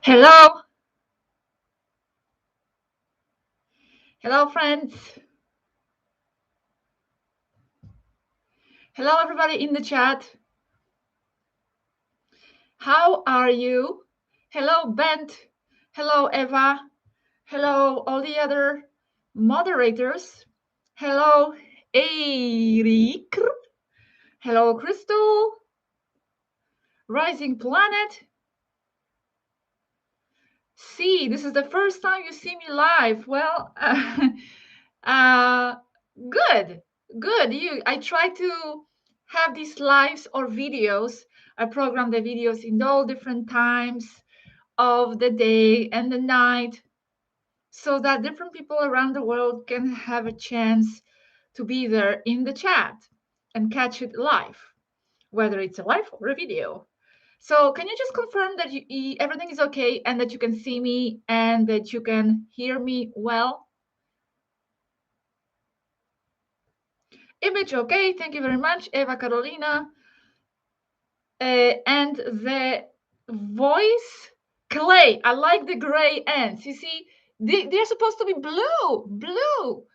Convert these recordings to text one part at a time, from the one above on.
Hello. Hello, friends. Hello, everybody in the chat. How are you? Hello, Bent. Hello, Eva. Hello, all the other moderators. Hello, Eric. Hello, Crystal. Rising Planet. See, this is the first time you see me live. Well, uh, good, good. I try to have these lives or videos. I program the videos in all different times of the day and the night so that different people around the world can have a chance to be there in the chat and catch it live, whether it's a live or a video. So can you just confirm that everything is okay and that you can see me and that you can hear me well? Image okay, thank you very much, Eva Carolina. And the voice, clay. I like the gray ends. You see, they're supposed to be blue.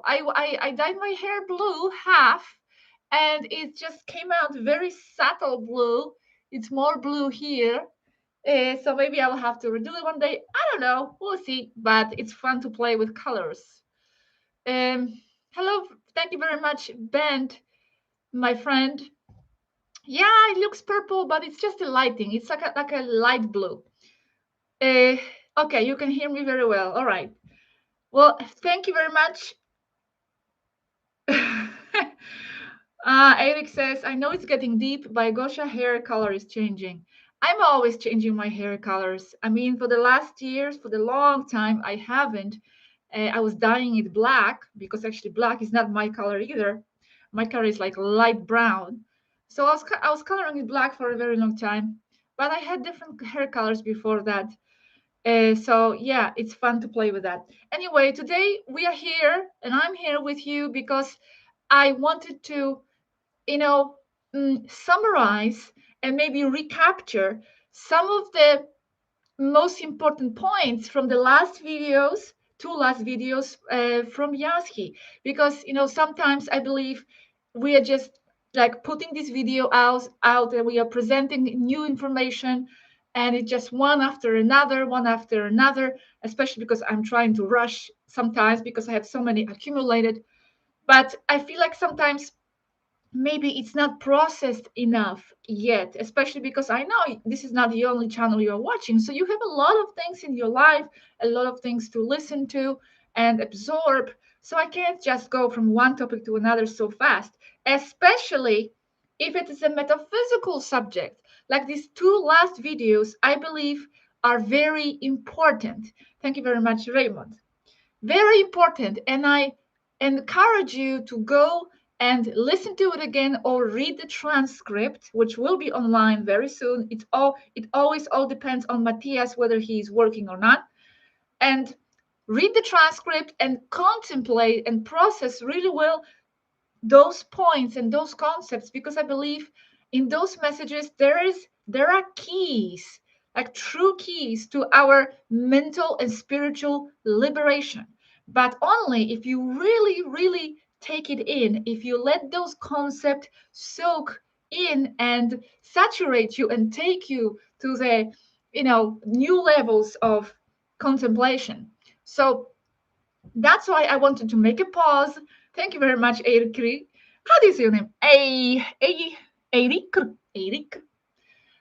I dyed my hair blue half, and it just came out very subtle blue. It's more blue here. So maybe I will have to redo it one day. I don't know. We'll see. But it's fun to play with colors. Hello. Thank you very much, Ben, my friend. Yeah, it looks purple, but it's just the lighting. It's like a light blue. Okay, you can hear me very well. All right. Well, thank you very much. Eric says, I know it's getting deep, but Gosia hair color is changing. I'm always changing my hair colors. I mean, for the last years, for the long time, I haven't. I was dyeing it black because actually black is not my color either. My color is like light brown. So I was coloring it black for a very long time, but I had different hair colors before that. So yeah, it's fun to play with that. Anyway, today we are here and I'm here with you because I wanted to, you know, summarize and maybe recapture some of the most important points from the last videos, two last videos from Yazhi, because sometimes I believe we are just like putting this video out and we are presenting new information and it's just one after another, especially because I'm trying to rush sometimes because I have so many accumulated. But I feel like sometimes maybe it's not processed enough yet, especially because I know this is not the only channel you're watching. So you have a lot of things in your life, a lot of things to listen to and absorb. So I can't just go from one topic to another so fast, especially if it is a metaphysical subject. Like these two last videos, I believe are very important. Thank you very much, Raymond. Very important. And I encourage you to go and listen to it again or read the transcript, which will be online very soon. It always all depends on Matthias whether he's working or not. And read the transcript and contemplate and process really well those points and those concepts, because I believe in those messages there are keys, like true keys to our mental and spiritual liberation, but only if you really take it in, if you let those concepts soak in and saturate you and take you to the new levels of contemplation. So that's why I wanted to make a pause. Thank you very much, Eric. How do you say your name? Eric. Eric.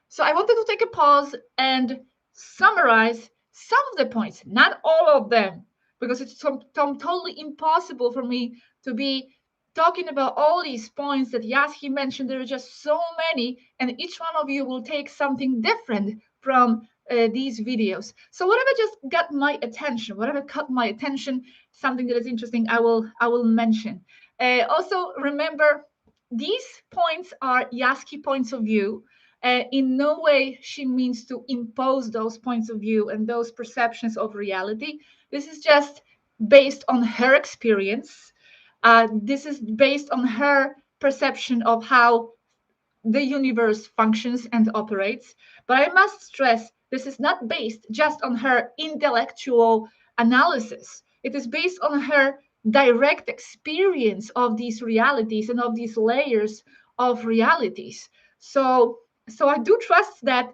So I wanted to take a pause and summarize some of the points, not all of them, because it's totally impossible for me to be talking about all these points that Yazhi mentioned. There are just so many, and each one of you will take something different from these videos. So whatever just got my attention, whatever caught my attention, something that is interesting, I will mention. Also, remember, these points are Yazhi points of view. In no way she means to impose those points of view and those perceptions of reality. This is just based on her experience. This is based on her perception of how the universe functions and operates. But I must stress This is not based just on her intellectual analysis. It is based on her direct experience of these realities and of these layers of realities. So I do trust that,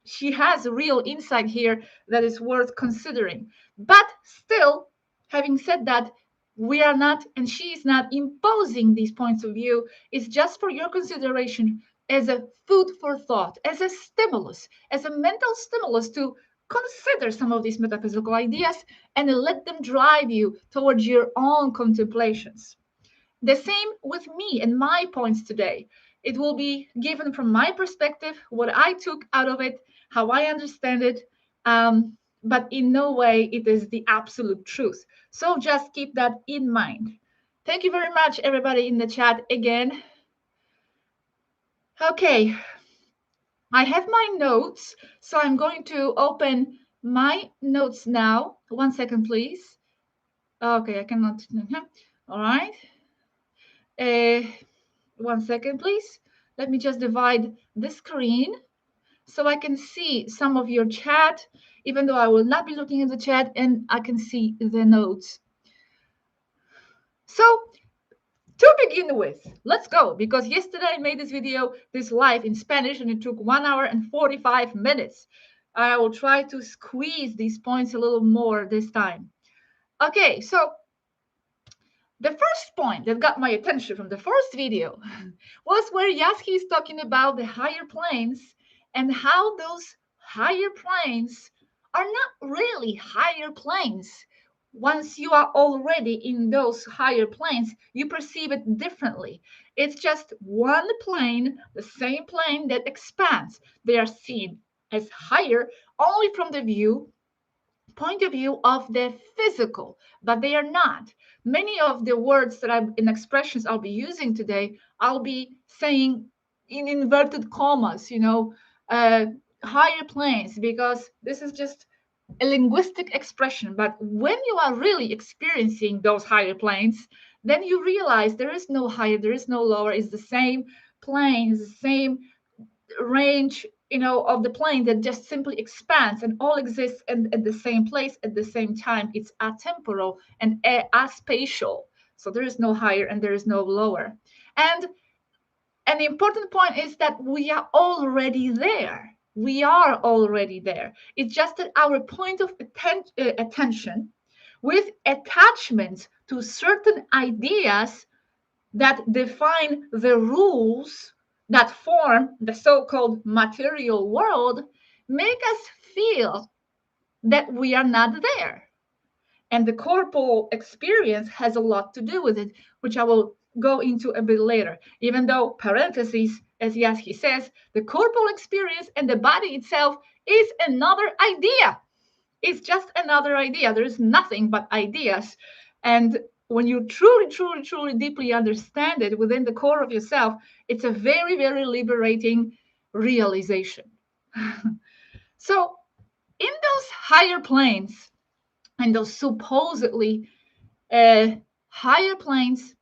she has a real insight here that is worth considering. But still, having said that, we are not, and she is not imposing these points of view. It's just for your consideration as a food for thought, as a stimulus, as a mental stimulus to consider some of these metaphysical ideas and let them drive you towards your own contemplations. The same with me and my points today. It will be given from my perspective, what I took out of it, how I understand it, but in no way it is the absolute truth. So just keep that in mind. Thank you very much, everybody in the chat again. Okay, I have my notes, so I'm going to open my notes now. 1 second, please. Okay, I cannot. All right. 1 second, please. Let me just divide the screen so I can see some of your chat, even though I will not be looking at the chat, and I can see the notes. So to begin with, let's go, because yesterday I made this video, this live in Spanish, and it took 1 hour and 45 minutes. I will try to squeeze these points a little more this time. Okay, so the first point that got my attention from the first video was where Yazhi is talking about the higher planes and how those higher planes are not really higher planes. Once you are already in those higher planes, you perceive it differently. It's just one plane, the same plane that expands. They are seen as higher only from the point of view of the physical, but they are not. Many of the words that in expressions I'll be using today, I'll be saying in inverted commas, higher planes, because this is just a linguistic expression. But when you are really experiencing those higher planes, then you realize there is no higher, there is no lower. It's the same planes, the same range, of the plane that just simply expands and all exists at the same place at the same time. It's atemporal and aspatial. So there is no higher and there is no lower. And an important point is that we are already there. We are already there. It's just that our point of attention with attachments to certain ideas that define the rules that form the so-called material world make us feel that we are not there. And the corporal experience has a lot to do with it, which I will go into a bit later. Even though, parentheses, as Yazhi says, the corporal experience and the body itself is another idea. It's just another idea. There is nothing but ideas. And when you truly, truly, truly deeply understand it within the core of yourself, it's a very, very liberating realization. So in those higher planes and those supposedly higher planes,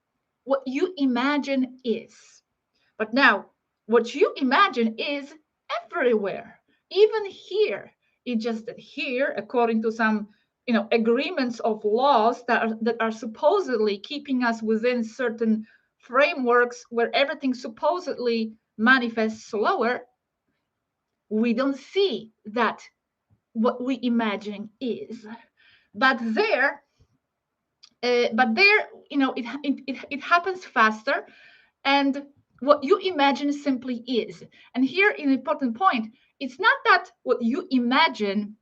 what you imagine is. But now, what you imagine is everywhere, even here. It's just that here, according to some agreements of laws that are supposedly keeping us within certain frameworks where everything supposedly manifests slower, we don't see that what we imagine is. But there, it happens faster, and what you imagine simply is. And here, an important point: it's not that what you imagine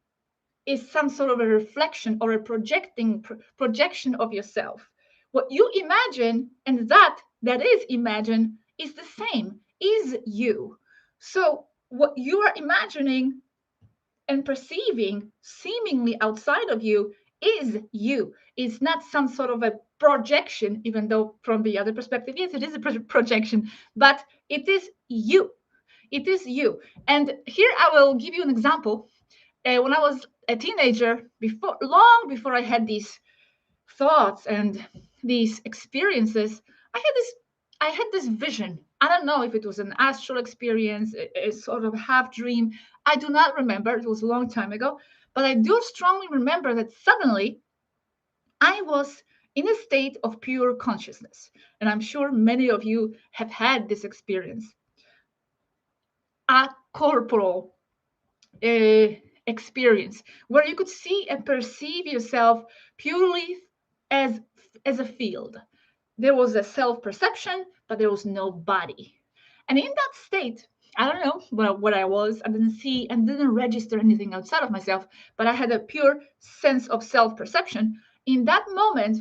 is some sort of a reflection or a projection of yourself. What you imagine and that is imagined is the same, is you. So what you are imagining and perceiving seemingly outside of you is you. It's not some sort of a projection, even though from the other perspective, yes, it is a projection, but it is you. It is you. And here I will give you an example. When I was a teenager, long before I had these thoughts and these experiences, I had this vision. I don't know if it was an astral experience, a sort of half dream. I do not remember. It was a long time ago. But I do strongly remember that suddenly I was in a state of pure consciousness. And I'm sure many of you have had this experience. A corporal uh, experience where you could see and perceive yourself purely as as a field. There was a self-perception, but there was no body. And in that state, I don't know what I was. I didn't see and didn't register anything outside of myself, but I had a pure sense of self-perception. In that moment,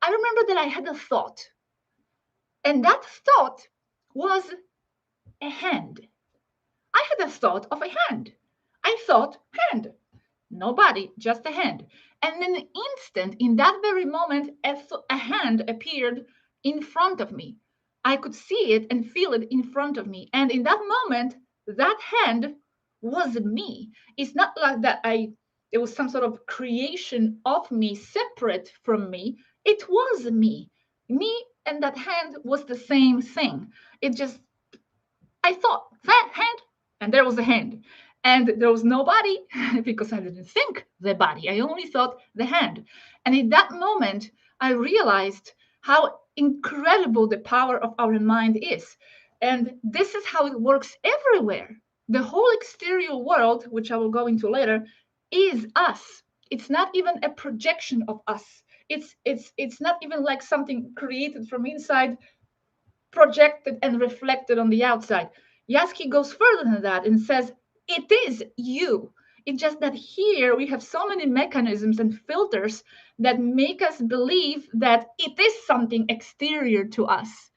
I remember that I had a thought, and that thought was a hand. I had a thought of a hand. I thought hand. No body, just a hand. And in an instant, in that very moment, a hand appeared in front of me. I could see it and feel it in front of me. And in that moment, that hand was me. It's not like that it was some sort of creation of me separate from me. It was me. Me and that hand was the same thing. It just, I thought, that hand, and there was a hand. And there was no body because I didn't think the body. I only thought the hand. And in that moment, I realized how incredible the power of our mind is. And this is how it works everywhere. The whole exterior world, which I will go into later, is us. It's not even a projection of us. It's not even like something created from inside, projected and reflected on the outside. Yazhi goes further than that and says, it is you. It's just that here we have so many mechanisms and filters that make us believe that it is something exterior to us,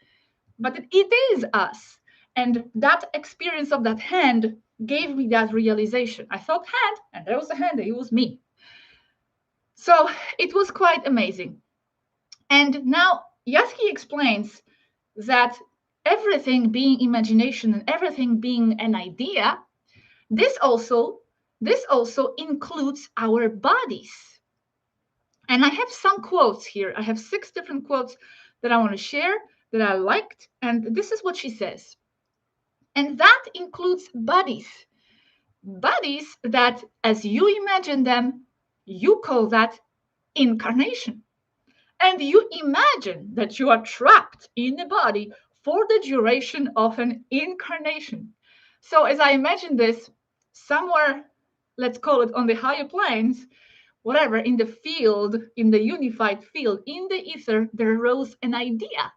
but it is us. And that experience of that hand gave me that realization. I thought hand, and there was a hand, it was me. So it was quite amazing. And now Yazhi explains that everything being imagination and everything being an idea, this also includes our bodies. And I have some quotes here. I have 6 different quotes that I want to share that I liked, and this is what she says. And that includes bodies. Bodies that, as you imagine them, you call that incarnation. And you imagine that you are trapped in a body for the duration of an incarnation. So, as I imagine this, somewhere, let's call it on the higher planes, whatever, in the field, in the unified field, in the ether, there arose an idea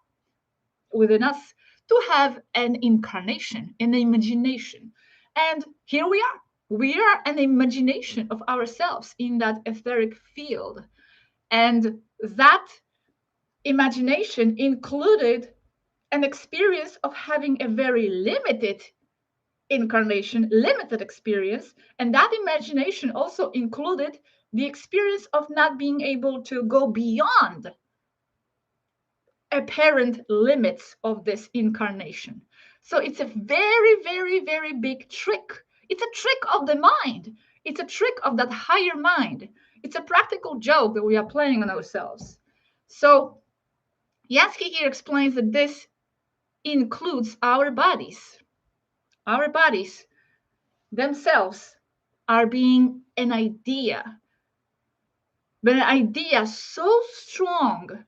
within us to have an incarnation, an imagination. And here we are. We are an imagination of ourselves in that etheric field. And that imagination included an experience of having a very limited incarnation, limited experience. And that imagination also included the experience of not being able to go beyond apparent limits of this incarnation. So it's a very, very, very big trick. It's a trick of the mind. It's a trick of that higher mind. It's a practical joke that we are playing on ourselves. So Yazhi here explains that this includes our bodies. Our bodies themselves are being an idea, but an idea so strong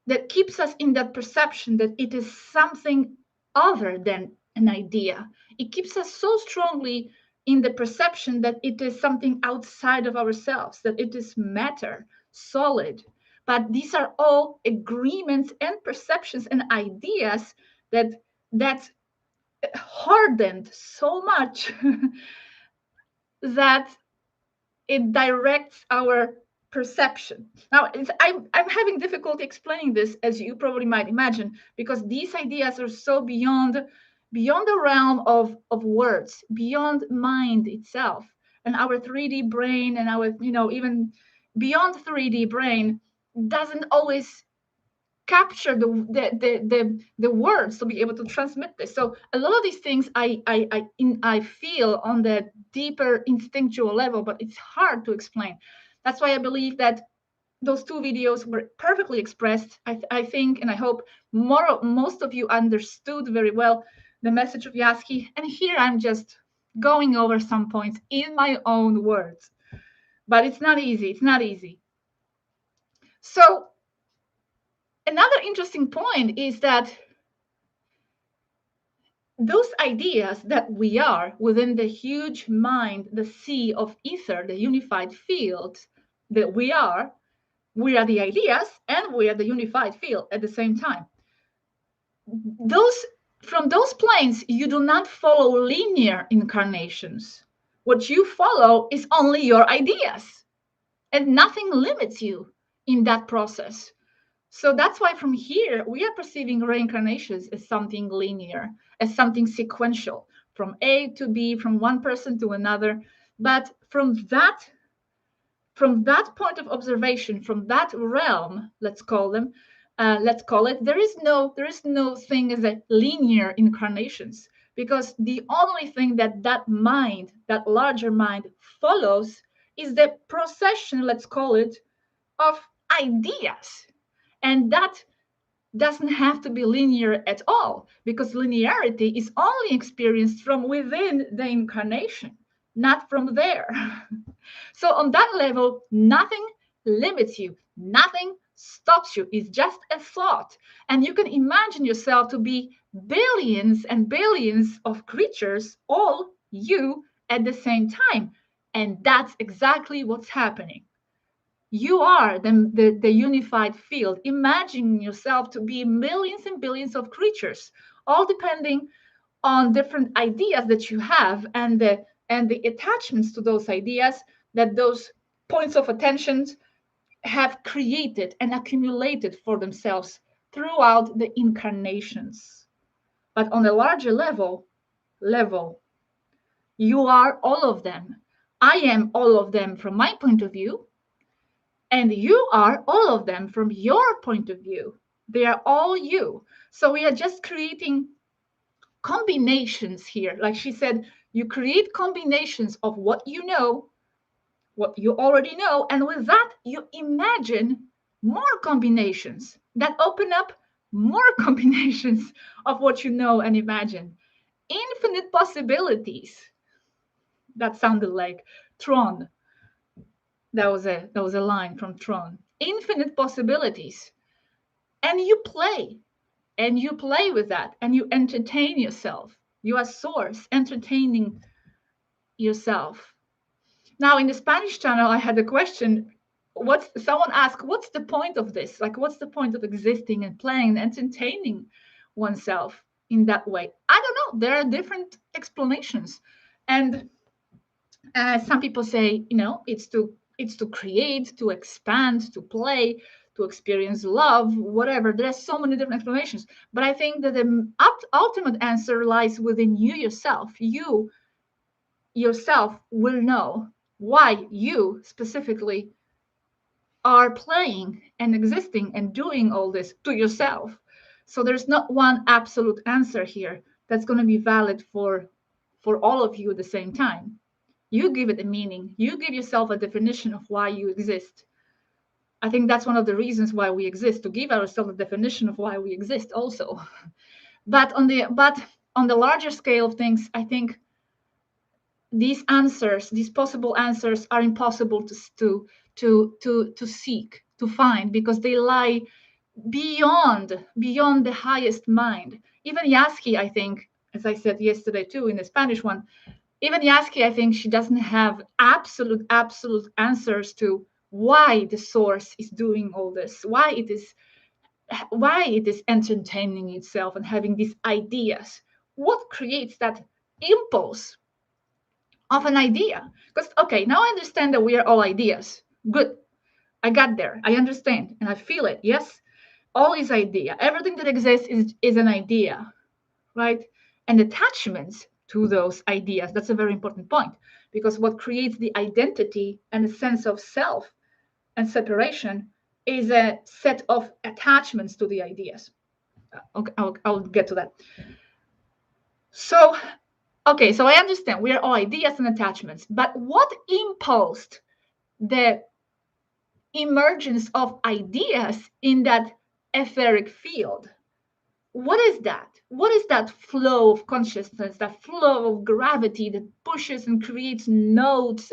that keeps us in that perception that it is something other than an idea. It keeps us so strongly in the perception that it is something outside of ourselves, that it is matter, solid. But these are all agreements and perceptions and ideas that hardened so much that it directs our perception. Now, I'm having difficulty explaining this, as you probably might imagine, because these ideas are so beyond the realm of words, beyond mind itself, and our 3D brain, and our, even beyond 3D brain doesn't always capture the words to be able to transmit this. So a lot of these things I feel on the deeper instinctual level, but it's hard to explain. That's why I believe that those 2 videos were perfectly expressed. I think, and I hope most of you understood very well the message of Yazhi. And here I'm just going over some points in my own words. But it's not easy. It's not easy. So another interesting point is that those ideas that we are within the huge mind, the sea of ether, the unified field that we are the ideas and we are the unified field at the same time. Those from those planes, you do not follow linear incarnations. What you follow is only your ideas, and nothing limits you in that process. So that's why from here, we are perceiving reincarnations as something linear, as something sequential, from A to B, from one person to another. But from that point of observation, from that realm, let's call it, there is no thing as a linear incarnations, because the only thing that mind, that larger mind, follows is the procession, let's call it, of ideas. And that doesn't have to be linear at all, because linearity is only experienced from within the incarnation, not from there. So on that level, nothing limits you, nothing stops you. It's just a thought. And you can imagine yourself to be billions and billions of creatures, all you at the same time. And that's exactly what's happening. You are the unified field. Imagine yourself to be millions and billions of creatures, all depending on different ideas that you have, and the attachments to those ideas that those points of attention have created and accumulated for themselves throughout the incarnations. But on a larger level, you are all of them. I am all of them from my point of view, and you are all of them from your point of view. They are all you. So we are just creating combinations here. Like she said, you create combinations of what you know, what you already know, and with that, you imagine more combinations that open up more combinations of what you know and imagine. Infinite possibilities. That sounded like Tron. That was a line from Tron. Infinite possibilities. And you play with that, and you entertain yourself. You are source entertaining yourself. Now, in the Spanish channel, I had a question. Someone asked, what's the point of this? Like, what's the point of existing and playing and entertaining oneself in that way? I don't know. There are different explanations. And some people say, it's to create, to expand, to play, to experience love, whatever. There's so many different explanations. But I think that the ultimate answer lies within you yourself. You yourself will know why you specifically are playing and existing and doing all this to yourself. So there's not one absolute answer here that's going to be valid for all of you at the same time. You give it a meaning. You give yourself a definition of why you exist. I think that's one of the reasons why we exist, to give ourselves a definition of why we exist also. But on the larger scale of things, I think these answers, these possible answers, are impossible to seek, to find, because they lie beyond the highest mind. Even Yazhi, I think, as I said yesterday too in the Spanish one, even Yazhi, I think she doesn't have absolute answers to why the source is doing all this, why it is entertaining itself and having these ideas. What creates that impulse of an idea? Because, okay, now I understand that we are all ideas. Good. I got there. I understand and I feel it. Yes. All is idea. Everything that exists is an idea, right? And attachments to those ideas. That's a very important point, because what creates the identity and a sense of self and separation is a set of attachments to the ideas. Okay, I'll get to that. So, okay, so I understand we are all ideas and attachments, but what impulsed the emergence of ideas in that etheric field? what is that? What is that flow of consciousness, that flow of gravity that pushes and creates nodes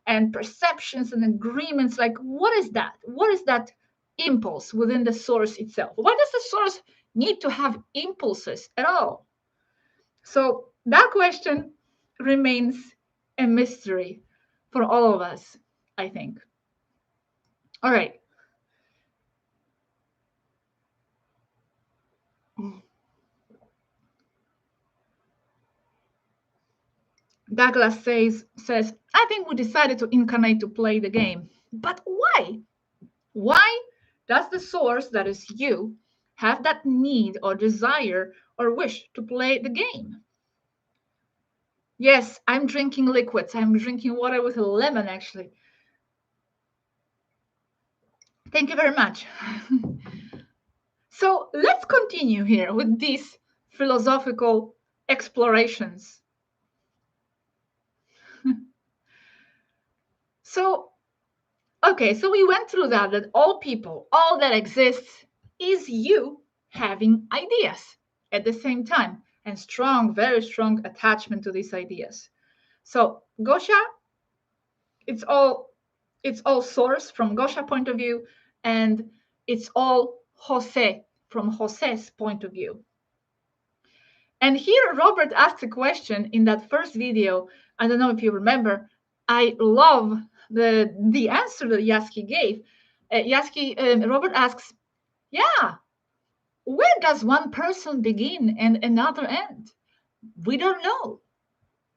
and perceptions and agreements? Like, what is that? What is that impulse within the source itself? Why does the source need to have impulses at all? So that question remains a mystery for all of us, I think. All right. Douglas says, I think we decided to incarnate to play the game. But why? Why does the source, that is you, have that need or desire or wish to play the game? Yes, I'm drinking liquids. I'm drinking water with a lemon, actually. Thank you very much. So let's continue here with these philosophical explorations. So, okay, so we went through that all people, all that exists is you having ideas at the same time and strong, very strong attachment to these ideas. So Gosia, it's all source from Gosia point of view, and it's all Jose from Jose's point of view. And here Robert asked a question in that first video. I don't know if you remember. I love the answer that Yazhi gave. Robert asks, yeah, where does one person begin and another end? We don't know.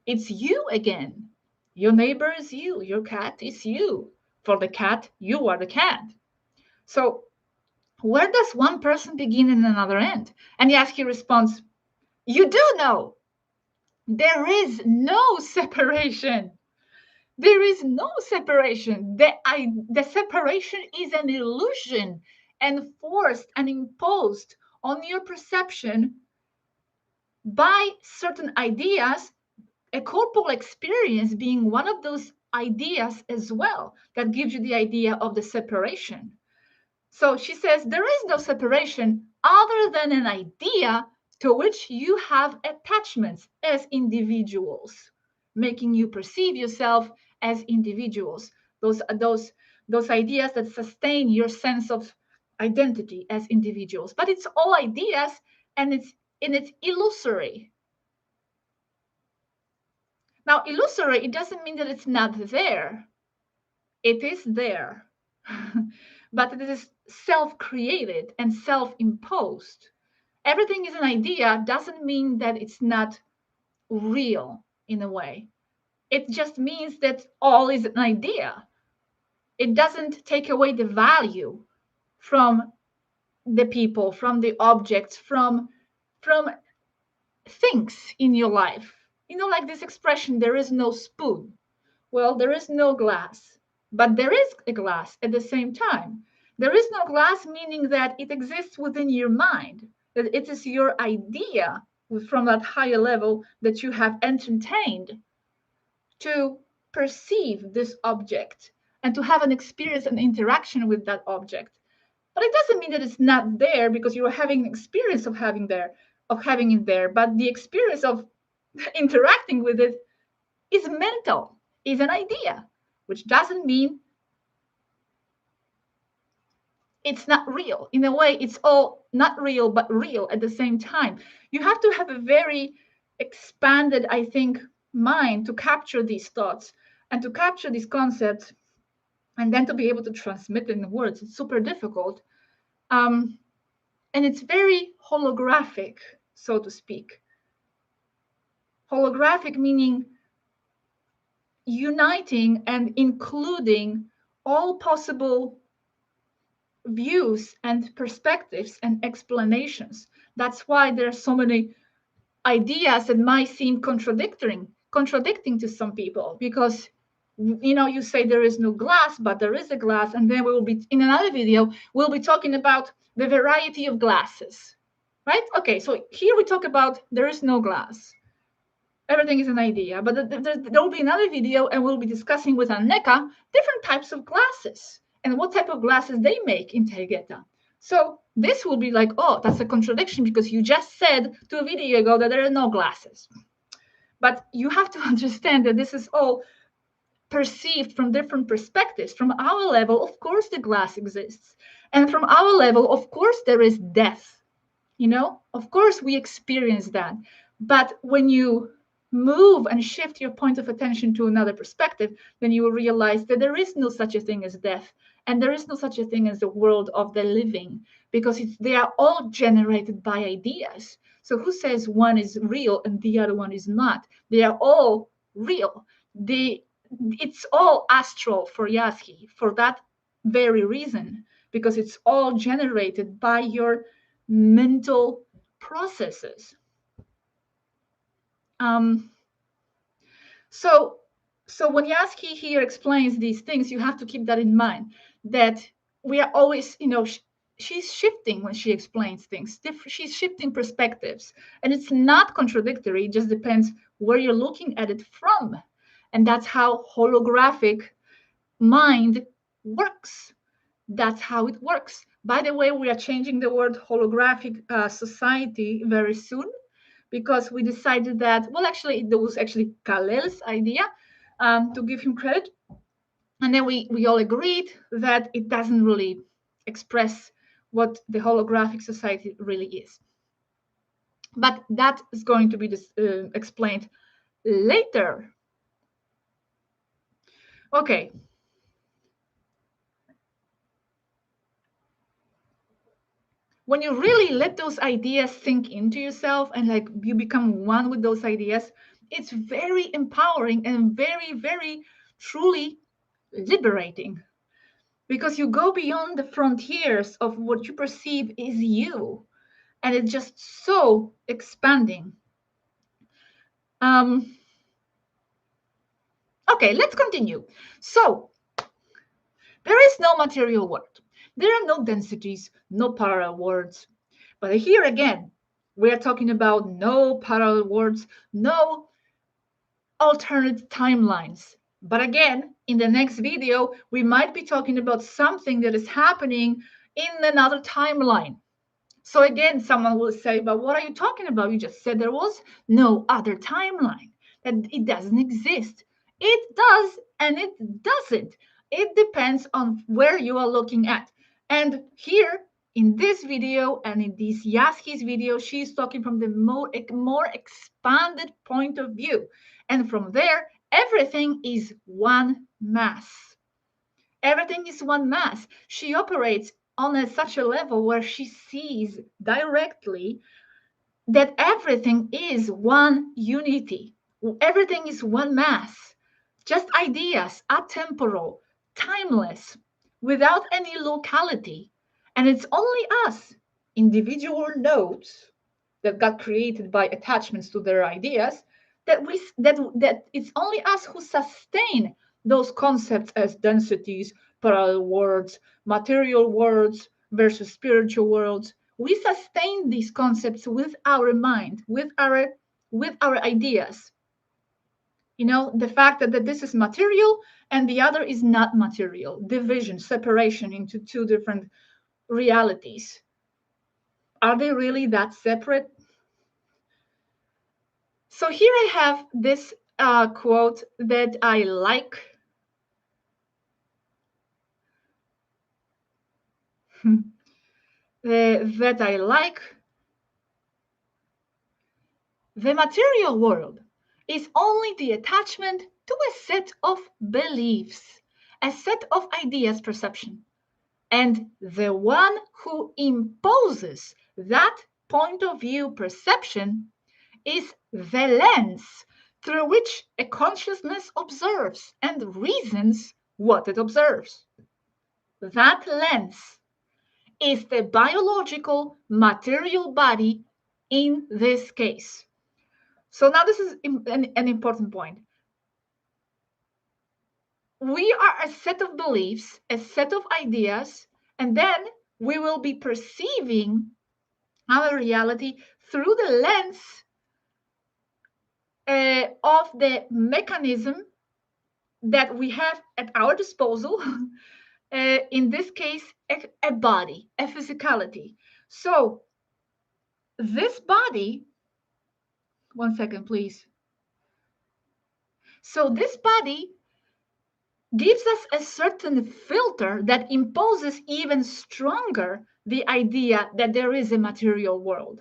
It's you again. Your neighbor is you. Your cat is you. For the cat, you are the cat. So where does one person begin and another end? And Yazhi responds, you do know. There is no separation. There is no separation. The separation is an illusion enforced and imposed on your perception by certain ideas, a corporal experience being one of those ideas as well, that gives you the idea of the separation. So she says there is no separation other than an idea to which you have attachments as individuals, making you perceive yourself as individuals. Those ideas that sustain your sense of identity as individuals. But it's all ideas, and it's illusory. Now, illusory, it doesn't mean that it's not there. It is there. But it is self-created and self-imposed. Everything is an idea doesn't mean that it's not real in a way. It just means that all is an idea. It doesn't take away the value from the people, from the objects, from things in your life. You know, like this expression, there is no spoon. Well, there is no glass, but there is a glass at the same time. There is no glass, meaning that it exists within your mind, that it is your idea from that higher level that you have entertained to perceive this object and to have an experience and interaction with that object. But it doesn't mean that it's not there because you're having an experience of having it there, but the experience of interacting with it is mental, is an idea, which doesn't mean it's not real. In a way, it's all not real, but real at the same time. You have to have a very expanded, I think, mind to capture these thoughts and to capture these concepts and then to be able to transmit it in words. It's super difficult. And it's very holographic, so to speak. Holographic meaning uniting and including all possible views and perspectives and explanations. That's why there are so many ideas that might seem contradicting to some people, because you say there is no glass, but there is a glass, and then we will be in another video, we'll be talking about the variety of glasses, right? Okay, so here we talk about there is no glass. Everything is an idea, but there will be another video, and we'll be discussing with Anneka different types of glasses and what type of glasses they make in Tegeta. So this will be like, oh, that's a contradiction because you just said 2 videos ago that there are no glasses. But you have to understand that this is all perceived from different perspectives. From our level, of course, the glass exists. And from our level, of course, there is death. Of course, we experience that. But when you move and shift your point of attention to another perspective, then you will realize that there is no such a thing as death. And there is no such a thing as the world of the living, because they are all generated by ideas. So who says one is real and the other one is not? They are all real. It's all astral for Yazhi for that very reason, because it's all generated by your mental processes. So when Yazhi here explains these things, you have to keep that in mind, that we are always, she's shifting when she explains things. She's shifting perspectives, and it's not contradictory. It just depends where you're looking at it from. And that's how holographic mind works. That's how it works. By the way, we are changing the word holographic society very soon, because we decided that, well, actually, it was actually Kalel's idea, to give him credit. And then we all agreed that it doesn't really express what the holographic society really is. But that is going to be explained later. Okay. When you really let those ideas sink into yourself and like you become one with those ideas, it's very empowering and very, very truly liberating, because you go beyond the frontiers of what you perceive is you, and it's just so expanding. Okay, let's continue. So there is no material world. There are no densities, no parallel worlds. But here again, we are talking about no parallel worlds, no alternate timelines. But again, in the next video, we might be talking about something that is happening in another timeline. So again, someone will say, but what are you talking about? You just said there was no other timeline, that it doesn't exist. It does and it doesn't. It depends on where you are looking at. And here in this video and in this Yazhi's video, she's talking from the more expanded point of view. And from there, everything is one mass. Everything is one mass. She operates on such a level where she sees directly that everything is one unity. Everything is one mass. Just ideas, atemporal, timeless, without any locality. And it's only us, individual nodes that got created by attachments to their ideas, that it's only us who sustain those concepts as densities, parallel worlds, material worlds versus spiritual worlds. We sustain these concepts with our mind, with our ideas. The fact that this is material and the other is not material, division, separation into two different realities. Are they really that separate? So here I have this quote that I like. That I like. The material world is only the attachment to a set of beliefs, a set of ideas perception. And the one who imposes that point of view perception is the lens through which a consciousness observes and reasons what it observes. That lens is the biological material body in this case. So now this is an important point. We are a set of beliefs, a set of ideas, and then we will be perceiving our reality through the lens of the mechanism that we have at our disposal in this case, a body, a physicality. So this body, one second, please. So this body gives us a certain filter that imposes even stronger the idea that there is a material world.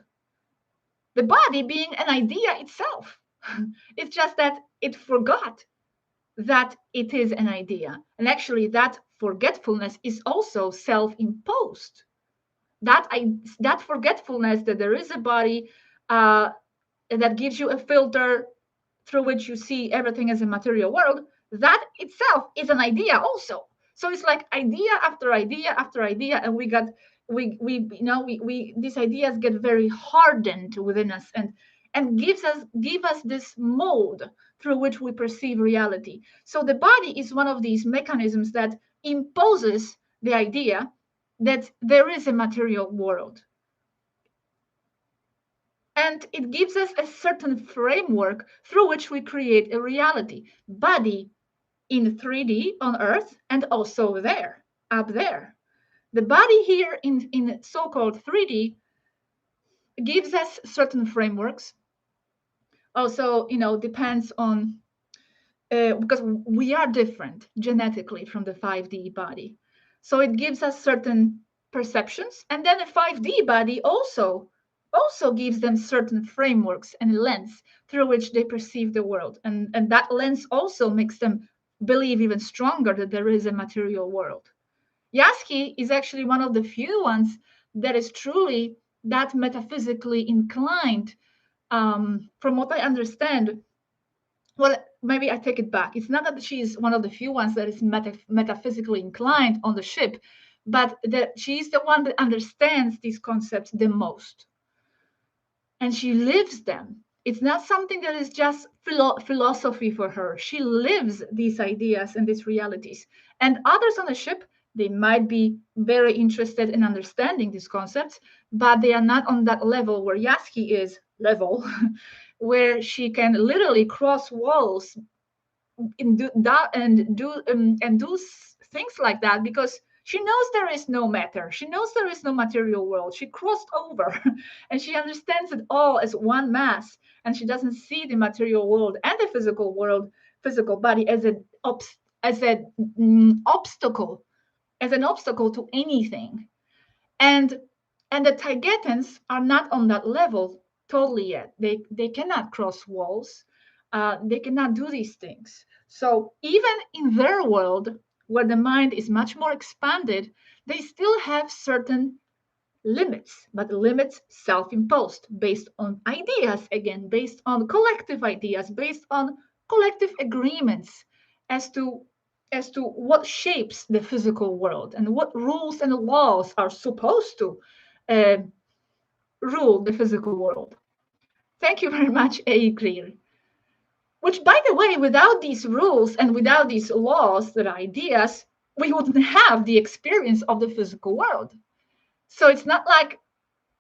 The body being an idea itself. It's just that it forgot that it is an idea. And actually, that forgetfulness is also self imposed. That forgetfulness that there is a body that gives you a filter through which you see everything as a material world, that itself is an idea also. So it's like idea after idea after idea, and we these ideas get very hardened within us and give us this mode through which we perceive reality. So the body is one of these mechanisms that imposes the idea that there is a material world, and it gives us a certain framework through which we create a reality. Body in 3D on Earth and also there, up there. The body here in so-called 3D gives us certain frameworks. Also, depends on, because we are different genetically from the 5D body. So it gives us certain perceptions. And then a 5D body also gives them certain frameworks and lens through which they perceive the world. And that lens also makes them believe even stronger that there is a material world. Yazhi is actually one of the few ones that is truly that metaphysically inclined. From what I understand, well, maybe I take it back. It's not that she's one of the few ones that is metaphysically inclined on the ship, but that she's the one that understands these concepts the most. And she lives them. It's not something that is just philosophy for her. She lives these ideas and these realities. And others on the ship, they might be very interested in understanding these concepts, but they are not on that level where Yazhi is level, where she can literally cross walls and do things like that, because she knows there is no matter. She knows there is no material world. She crossed over and she understands it all as one mass. And she doesn't see the material world and the physical world, physical body as an obstacle, as an obstacle to anything. And the Taigetans are not on that level totally yet. They cannot cross walls. They cannot do these things. So even in their world, where the mind is much more expanded, they still have certain limits, but limits self-imposed, based on ideas, again, based on collective ideas, based on collective agreements as to what shapes the physical world and what rules and laws are supposed to uh, rule the physical world. Thank you very much, A. Clear. Which, by the way, without these rules and without these laws that are ideas, we wouldn't have the experience of the physical world. So it's not like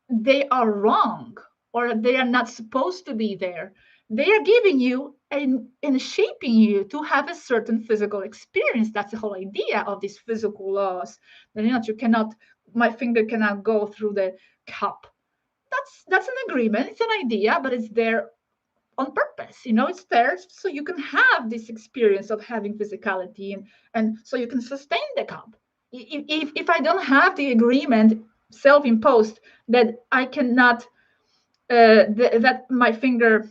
they are wrong or they are not supposed to be there. They are giving you and shaping you to have a certain physical experience. That's the whole idea of these physical laws. That my finger cannot go through the cup. That's an agreement. It's an idea, but it's there on purpose. It's there so you can have this experience of having physicality and so you can sustain the cup. If I don't have the agreement self-imposed that I cannot that my finger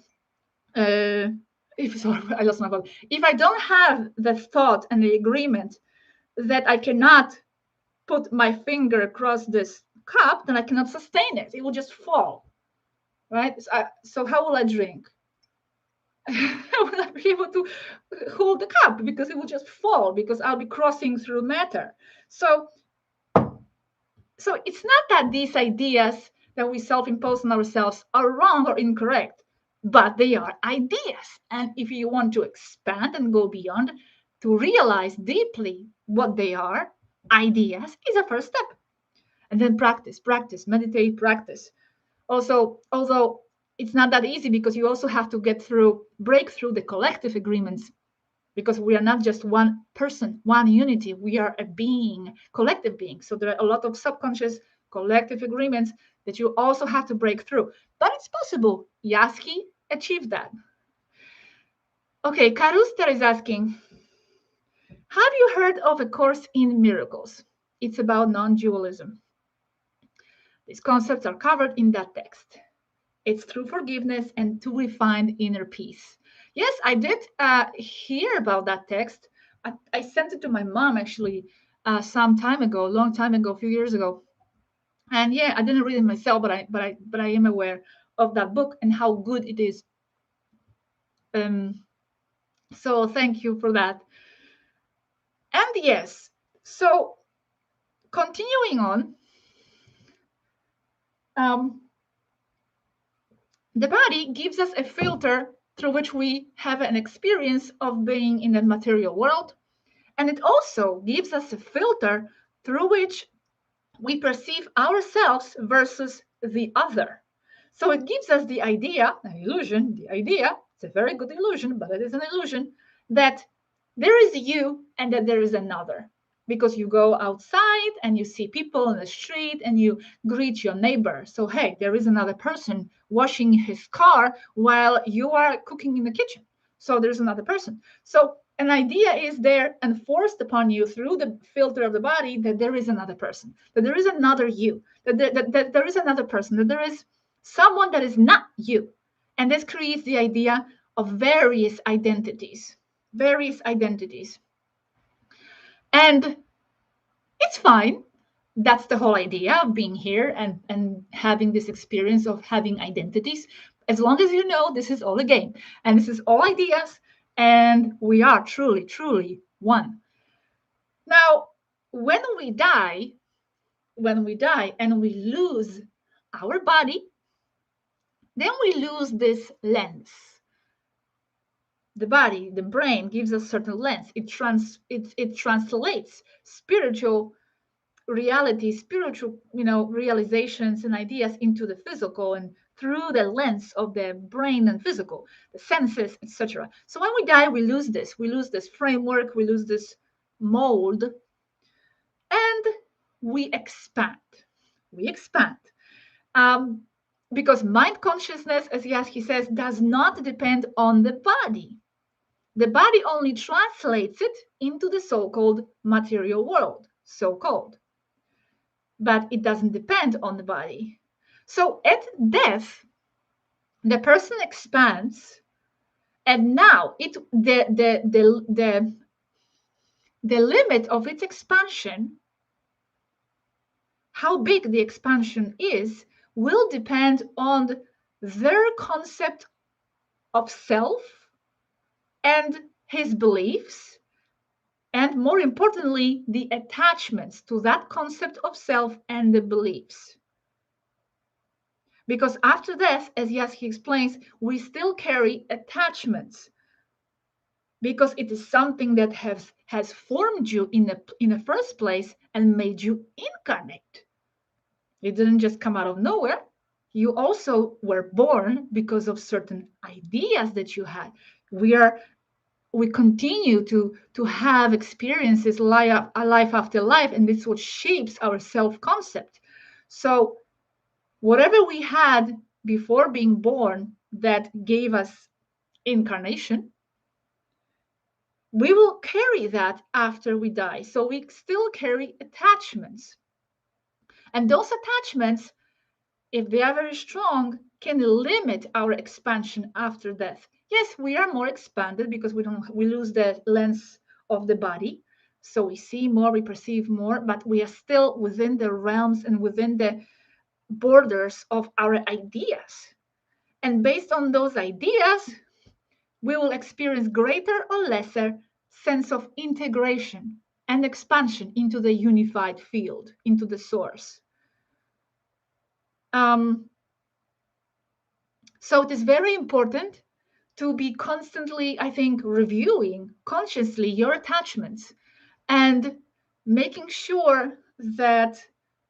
I lost my thought. If I don't have the thought and the agreement that I cannot put my finger across this cup, then I cannot sustain it. It will just fall, right? So how will I drink? I will not be able to hold the cup because it will just fall, because I'll be crossing through matter. So it's not that these ideas that we self-impose on ourselves are wrong or incorrect, but they are ideas. And if you want to expand and go beyond to realize deeply what they are, ideas is a first step. And then practice, meditate, practice. Also, it's not that easy, because you also have to break through the collective agreements, because we are not just one person, one unity. We are a being, collective being. So there are a lot of subconscious collective agreements that you also have to break through. But it's possible. Yazhi achieved that. Okay, Karuster is asking, have you heard of A Course in Miracles? It's about non-dualism. These concepts are covered in that text. It's through forgiveness and to refine inner peace. Yes, I did hear about that text. I sent it to my mom actually some time ago, a long time ago, a few years ago. And yeah, I didn't read it myself, but I am aware of that book and how good it is. So thank you for that. And yes, so continuing on, the body gives us a filter through which we have an experience of being in the material world. And it also gives us a filter through which we perceive ourselves versus the other. So it gives us the idea, an illusion, the idea, it's a very good illusion, but it is an illusion, that there is you and that there is another. Because you go outside and you see people in the street and you greet your neighbor. So, hey, there is another person washing his car while you are cooking in the kitchen. So there's another person. So an idea is there and forced upon you through the filter of the body that there is another person, that there is another you, that there is another person, that there is someone that is not you. And this creates the idea of various identities. And it's fine. That's the whole idea of being here and having this experience of having identities. As long as you know this is all a game and this is all ideas and we are truly, truly one. Now, when we die and we lose our body, then we lose this lens. The body, the brain gives us certain lens. It translates spiritual reality, spiritual, realizations and ideas into the physical and through the lens of the brain and physical, the senses, etc. So when we die, we lose this framework, we lose this mold, and we expand. We expand. Because mind consciousness, as Yazhi says, does not depend on the body. The body only translates it into the so-called material world, so-called. But it doesn't depend on the body. So at death, the person expands, and now the limit of its expansion, how big the expansion is, will depend on their concept of self and his beliefs, and more importantly, the attachments to that concept of self and the beliefs. Because after death, as Yazhi explains, we still carry attachments because it is something that has formed you in the first place and made you incarnate. It didn't just come out of nowhere. You also were born because of certain ideas that you had. We continue to have experiences life after life, and this is what shapes our self-concept. So whatever we had before being born that gave us incarnation, we will carry that after we die. So we still carry attachments. And those attachments, if they are very strong, can limit our expansion after death. Yes, we are more expanded because we lose the lens of the body. So we see more, we perceive more, but we are still within the realms and within the borders of our ideas. And based on those ideas, we will experience greater or lesser sense of integration and expansion into the unified field, into the source. So it is very important to be constantly, I think, reviewing consciously your attachments and making sure that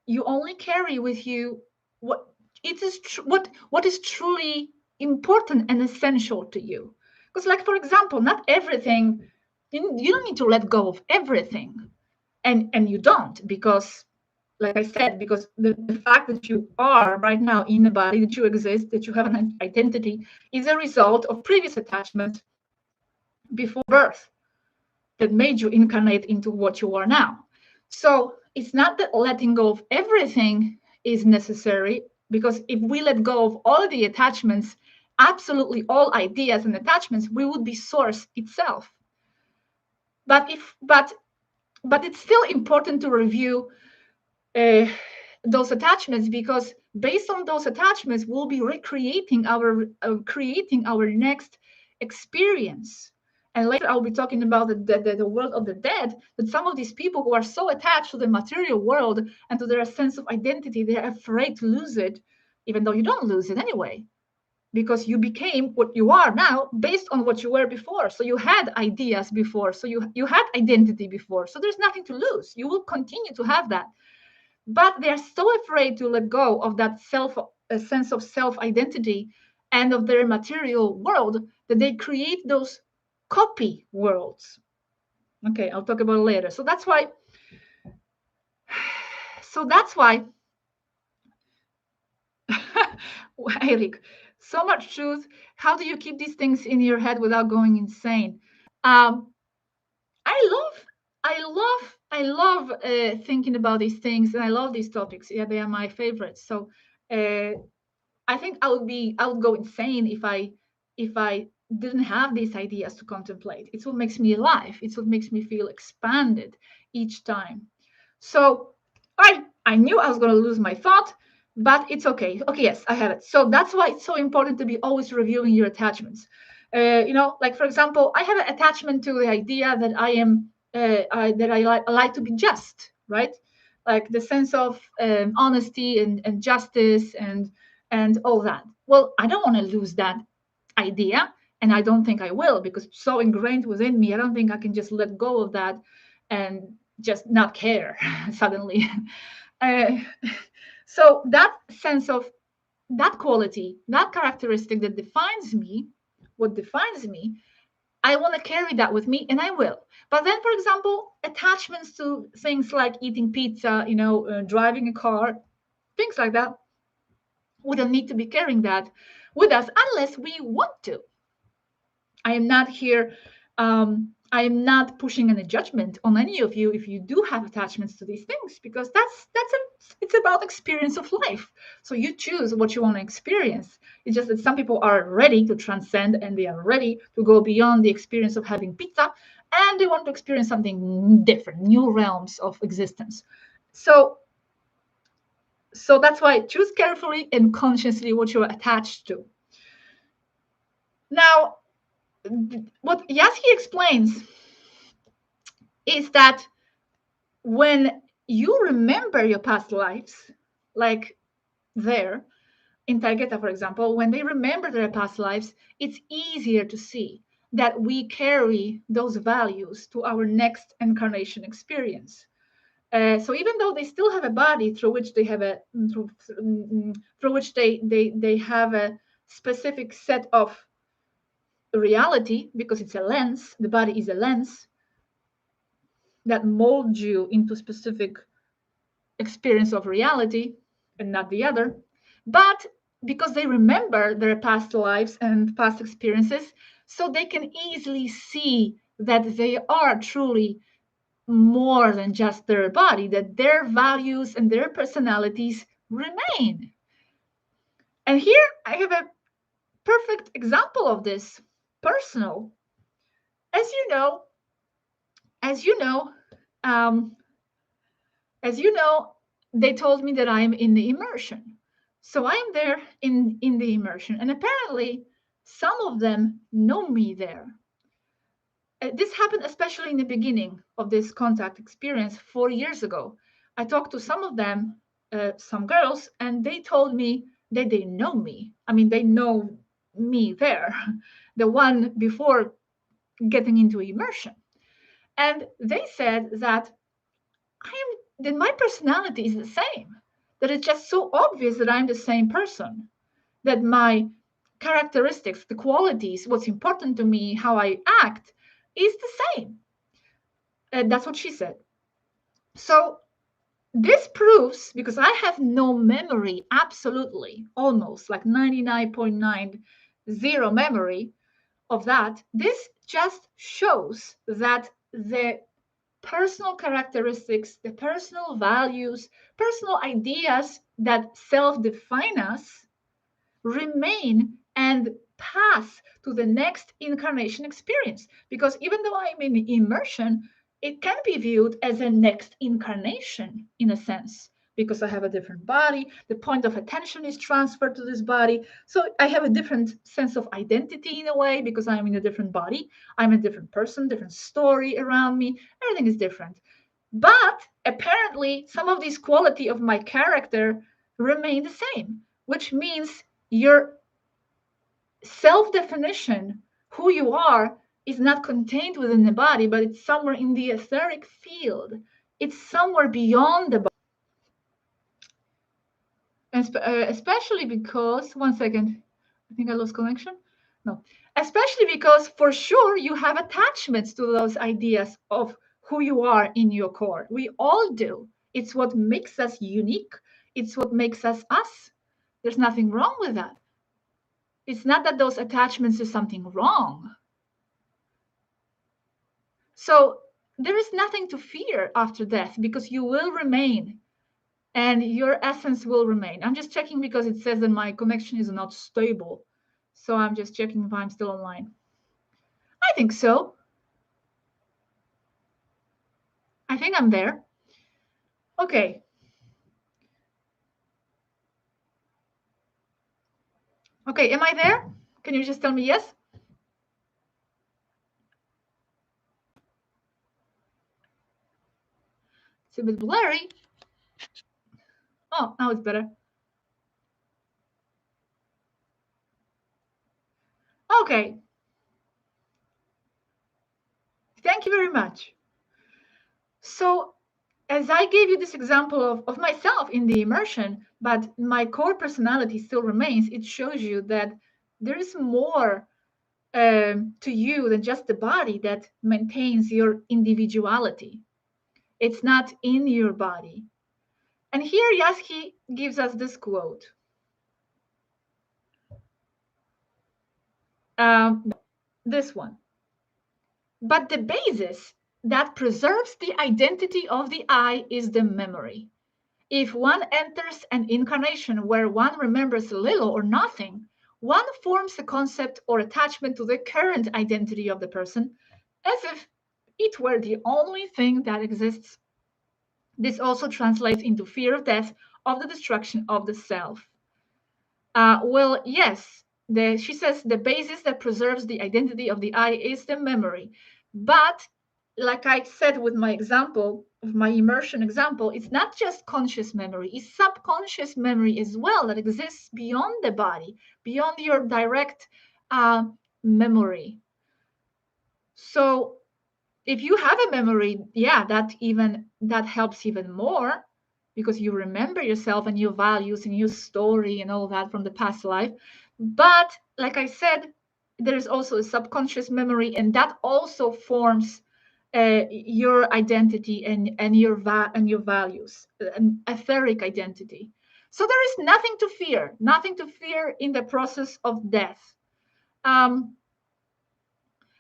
you only carry with you what is truly important and essential to you. Because, like, for example, not everything You don't need to let go of everything. And you don't, because, like I said, because the fact that you are right now in the body, that you exist, that you have an identity, is a result of previous attachments before birth that made you incarnate into what you are now. So it's not that letting go of everything is necessary, because if we let go of all the attachments, absolutely all ideas and attachments, we would be source itself. But it's still important to review those attachments, because based on those attachments, we'll be recreating creating our next experience. And later I'll be talking about the world of the dead, that some of these people who are so attached to the material world and to their sense of identity, they're afraid to lose it, even though you don't lose it anyway, because you became what you are now based on what you were before. So you had ideas before, so you had identity before, so there's nothing to lose. You will continue to have that, but they're so afraid to let go of that sense of self identity and of their material world, that they create those copy worlds. Okay, I'll talk about it later. So that's why Eric, so much truth. How do you keep these things in your head without going insane? um, I love thinking about these things, and I love these topics. Yeah, they are my favorites. So uh, I think I would go insane if I didn't have these ideas to contemplate. It's what makes me alive. It's what makes me feel expanded each time. So I knew I was going to lose my thought, but it's okay. Okay, yes, I have it. So that's why it's so important to be always reviewing your attachments. Like for example, I have an attachment to the idea that I like to be just, right? Like the sense of honesty and justice and all that. Well, I don't want to lose that idea, and I don't think I will, because it's so ingrained within me. I don't think I can just let go of that and just not care suddenly. Uh, so that sense of that quality, that characteristic that defines me, what defines me, I want to carry that with me, and I will. But then, for example, attachments to things like eating pizza, driving a car, things like that, we don't need to be carrying that with us unless we want to. I am not here. I am not pushing any judgment on any of you if you do have attachments to these things, because it's about experience of life. So you choose what you want to experience. It's just that some people are ready to transcend, and they are ready to go beyond the experience of having pizza, and they want to experience something different, new realms of existence. So that's why choose carefully and consciously what you're attached to. Now, what Yazhi explains is that when you remember your past lives, like there in Targeta, for example, when they remember their past lives, it's easier to see that we carry those values to our next incarnation experience. So even though they still have a body through which they have through which they have a specific set of reality, because it's a lens, the body is a lens that molds you into specific experience of reality and not the other. But because they remember their past lives and past experiences, so they can easily see that they are truly more than just their body, that their values and their personalities remain. And here I have a perfect example of this, personal. As you know, as you know, um, as you know, they told me that I'm in the immersion. So I'm there in the immersion, and apparently some of them know me there. This happened especially in the beginning of this contact experience 4 years ago. I talked to some of them, some girls, and they told me that they know me. I mean, they know me there, the one before getting into immersion. And they said that then my personality is the same. That it's just so obvious that I'm the same person. That my characteristics, the qualities, what's important to me, how I act, is the same. And that's what she said. So this proves, because I have no memory, absolutely, almost like 99.90 memory of that, this just shows that the personal characteristics, the personal values, personal ideas that self-define us remain and pass to the next incarnation experience. Because even though I'm in immersion, it can be viewed as a next incarnation in a sense, because I have a different body. The point of attention is transferred to this body. So I have a different sense of identity in a way, because I'm in a different body. I'm a different person, different story around me. Everything is different. But apparently, some of these quality of my character remain the same, which means your self-definition, who you are, is not contained within the body, but it's somewhere in the etheric field. It's somewhere beyond the body. And especially because, one second, I think I lost connection. No, especially because for sure you have attachments to those ideas of who you are in your core. We all do. It's what makes us unique. It's what makes us us. There's nothing wrong with that. It's not that those attachments is something wrong. So there is nothing to fear after death, because you will remain and your essence will remain. I'm just checking because it says that my connection is not stable. So I'm just checking if I'm still online. I think so. I think I'm there. Okay. Okay, am I there? Can you just tell me yes? It's a bit blurry. Oh, now it's better. Okay. Thank you very much. So as I gave you this example of myself in the immersion, but my core personality still remains, it shows you that there is more to you than just the body that maintains your individuality. It's not in your body. And here Yazhi gives us this quote. This one. But the basis that preserves the identity of the I is the memory. If one enters an incarnation where one remembers little or nothing, one forms a concept or attachment to the current identity of the person as if it were the only thing that exists. This also translates into fear of death, of the destruction of the self. Well, yes, she says the basis that preserves the identity of the I is the memory. But like I said with my example, of my immersion example, it's not just conscious memory, it's subconscious memory as well that exists beyond the body, beyond your direct memory. So if you have a memory, yeah, that helps even more, because you remember yourself and your values and your story and all that from the past life. But like I said, there is also a subconscious memory, and that also forms your identity and your values, an etheric identity. So there is nothing to fear in the process of death.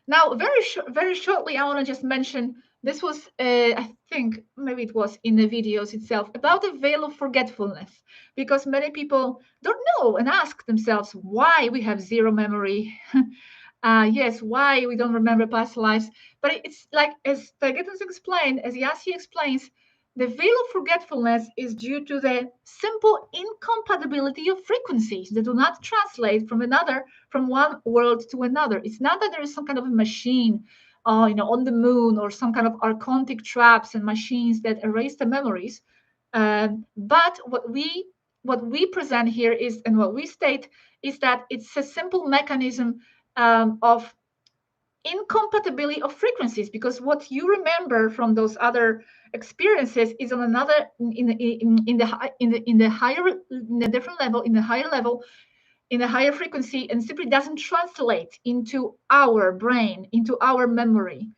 Now, very shortly, I want to just mention, this was, I think, maybe it was in the videos itself, about the veil of forgetfulness, because many people don't know and ask themselves why we have zero memory. Yes, why we don't remember past lives. But it's like, as Forgetfulness explained, as Yazhi explains, the veil of forgetfulness is due to the simple incompatibility of frequencies that do not translate from one world to another. It's not that there is some kind of a machine, on the moon, or some kind of archontic traps and machines that erase the memories. But what we present here is, and what we state is that it's a simple mechanism of incompatibility of frequencies, because what you remember from those other experiences is on another in the higher, in a different level, in the higher level, in a higher frequency and simply doesn't translate into our brain, into our memory.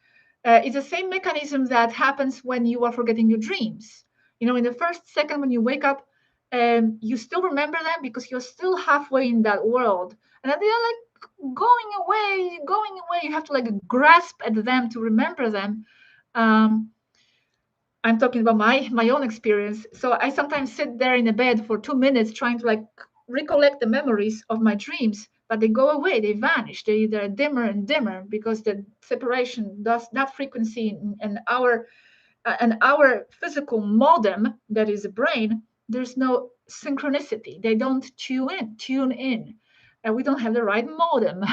It's the same mechanism that happens when you are forgetting your dreams. In the first second when you wake up, you still remember them because you're still halfway in that world. And then they are like going away, going away. You have to like grasp at them to remember them. I'm talking about my own experience. So I sometimes sit there in a bed for 2 minutes trying to like recollect the memories of my dreams, but they go away, they vanish, they're dimmer and dimmer because the separation does that frequency and our physical modem that is the brain. There's no synchronicity. They don't tune in, and we don't have the right modem.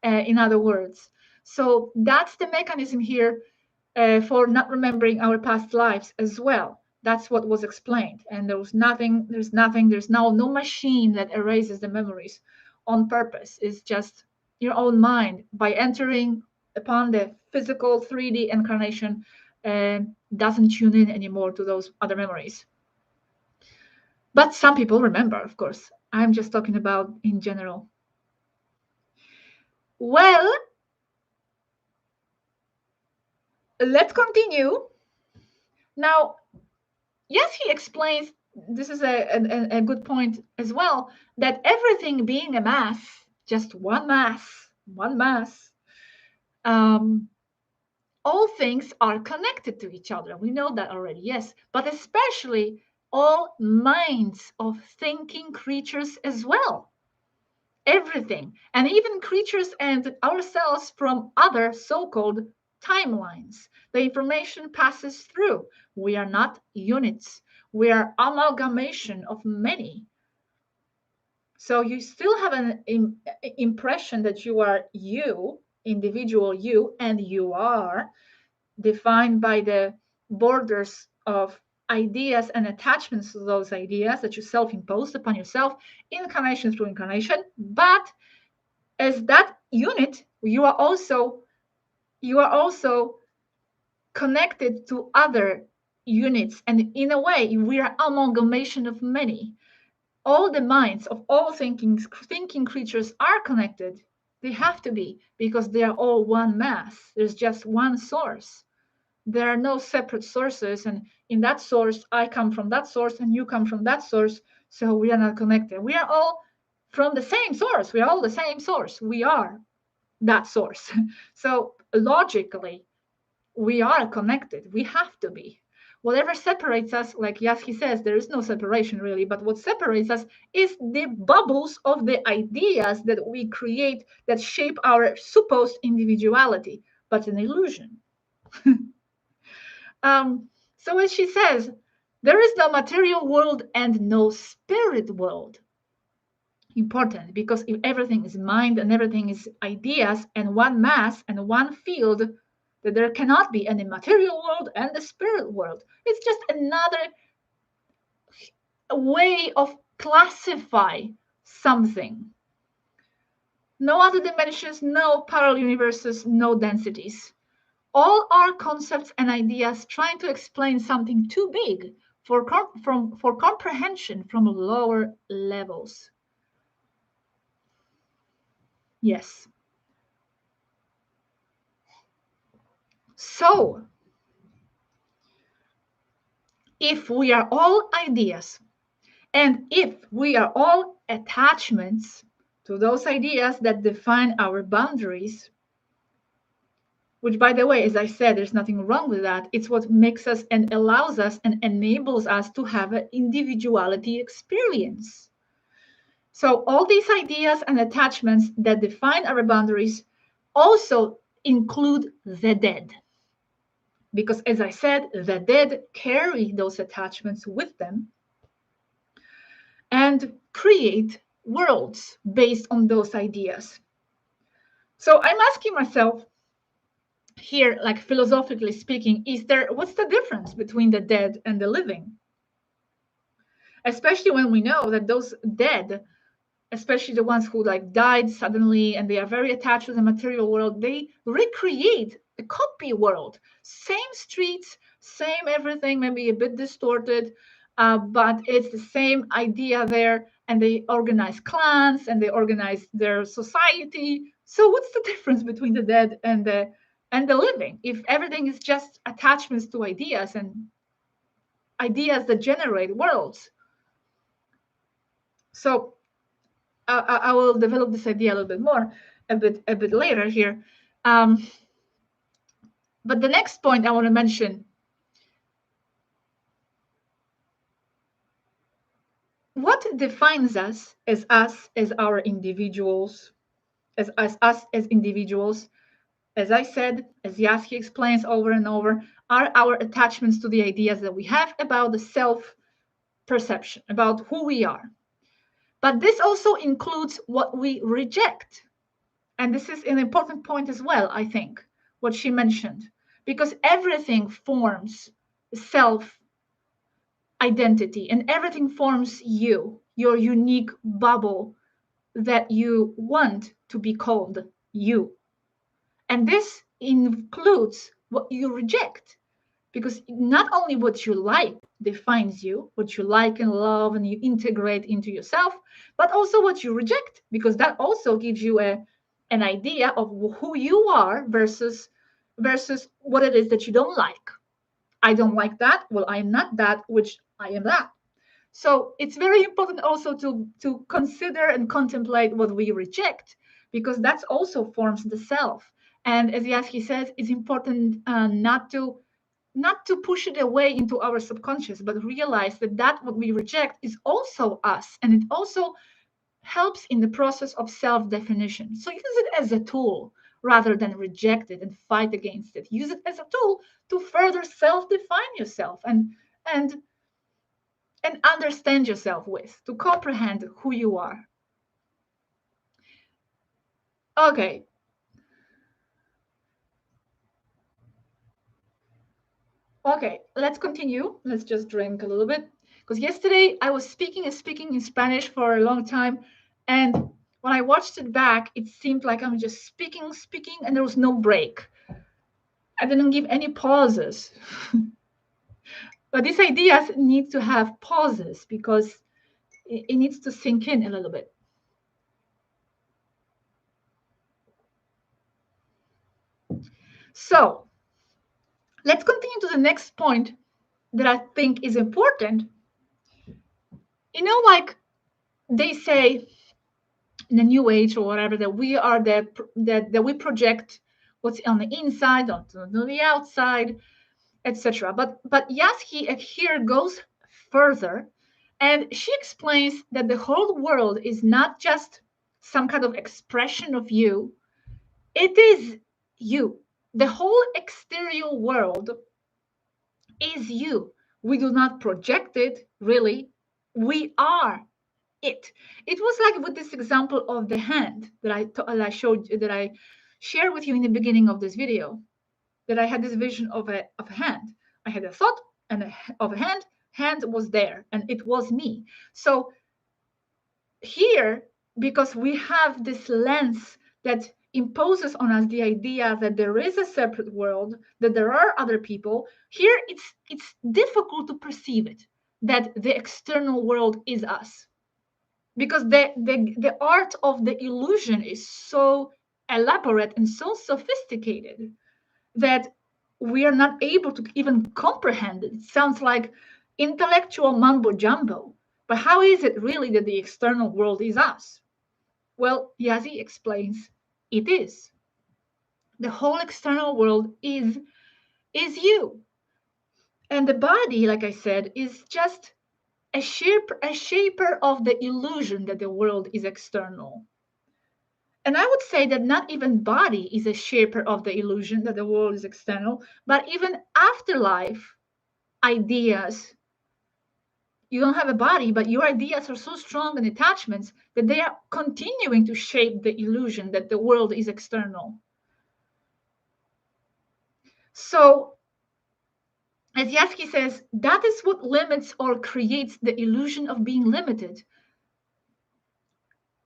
In other words, so that's the mechanism here for not remembering our past lives as well. That's what was explained. And there's now no machine that erases the memories on purpose. It's just your own mind by entering upon the physical 3D incarnation doesn't tune in anymore to those other memories. But some people remember, of course. I'm just talking about in general. Well, let's continue. Now, yes, he explains, this is a good point as well, that everything being a mass, just one mass, all things are connected to each other. We know that already, yes, but especially all minds of thinking creatures as well. Everything, and even creatures and ourselves from other so-called timelines. The information passes through. We are not units. We are amalgamation of many. So you still have an impression that you are you, individual you, and you are defined by the borders of ideas and attachments to those ideas that you self-imposed upon yourself, incarnation through incarnation. But as that unit, you are also connected to other units, and in a way we are amalgamation of many. All the minds of all thinking creatures are connected. They have to be, because they are all one mass. There's just one source. There are no separate sources, and in that source I come from that source and you come from that source, so we are not connected. We are all from the same source. We are all the same source. We are that source. So logically, we are connected. We have to be. Whatever separates us, like Yazhi says, there is no separation really, but what separates us is the bubbles of the ideas that we create that shape our supposed individuality, but an illusion. So as she says, there is no material world and no spirit world. Important, because if everything is mind and everything is ideas and one mass and one field, that there cannot be any material world and the spirit world. It's just another way of classify something. No other dimensions, no parallel universes, no densities. All are concepts and ideas trying to explain something too big for comprehension from lower levels. Yes. So, if we are all ideas, and if we are all attachments to those ideas that define our boundaries, which, by the way, as I said, there's nothing wrong with that. It's what makes us and allows us and enables us to have an individuality experience. So all these ideas and attachments that define our boundaries also include the dead. Because as I said, the dead carry those attachments with them and create worlds based on those ideas. So I'm asking myself here, like philosophically speaking, what's the difference between the dead and the living? Especially when we know that those dead, especially the ones who like died suddenly and they are very attached to the material world, they recreate a copy world, same streets, same everything, maybe a bit distorted, but it's the same idea there, and they organize clans and they organize their society. So what's the difference between the dead and the living if everything is just attachments to ideas and ideas that generate worlds? So I will develop this idea a little bit more a bit later here. But the next point I want to mention, what defines us as our individuals, as us as individuals, as I said, as Yazhi explains over and over, are our attachments to the ideas that we have about the self perception, about who we are. But this also includes what we reject. And this is an important point as well, I think, what she mentioned, because everything forms self identity and everything forms you, your unique bubble that you want to be called you. And this includes what you reject, because not only what you like defines you, what you like and love and you integrate into yourself, but also what you reject, because that also gives you an idea of who you are versus what it is that you don't like. I don't like that. Well, I am not that, which I am that. So it's very important also to consider and contemplate what we reject, because that also forms the self. And as Yazhi says, it's important not to push it away into our subconscious, but realize that what we reject is also us, and it also helps in the process of self-definition. So use it as a tool rather than reject it and fight against it. Use it as a tool to further self-define yourself and and understand yourself with, to comprehend who you are. Okay. Okay, let's continue. Let's just drink a little bit. Because yesterday I was speaking in Spanish for a long time. And when I watched it back, it seemed like I'm just speaking, and there was no break. I didn't give any pauses. But these ideas need to have pauses because it needs to sink in a little bit. So let's continue to the next point that I think is important. Like they say in the new age or whatever, that we are that we project what's on the inside onto the outside, etc. But Yazhi here goes further, and she explains that the whole world is not just some kind of expression of you, it is you. The whole exterior world is you. We do not project it, really. We are it. It was like with this example of the hand that I showed you, that I shared with you in the beginning of this video, that I had this vision of a hand. I had a thought of a hand was there, and it was me. So here, because we have this lens that imposes on us the idea that there is a separate world, that there are other people, here it's difficult to perceive it, that the external world is us, because the art of the illusion is so elaborate and so sophisticated that we are not able to even comprehend it. It sounds like intellectual mumbo jumbo. But how is it really that the external world is us? Well, Yazhi explains it is. The whole external world is you. And the body, like I said, is just a shaper of the illusion that the world is external. And I would say that not even body is a shaper of the illusion that the world is external, but even afterlife ideas. You don't have a body, but your ideas are so strong in attachments that they are continuing to shape the illusion that the world is external. So, as Yazhi says, that is what limits or creates the illusion of being limited.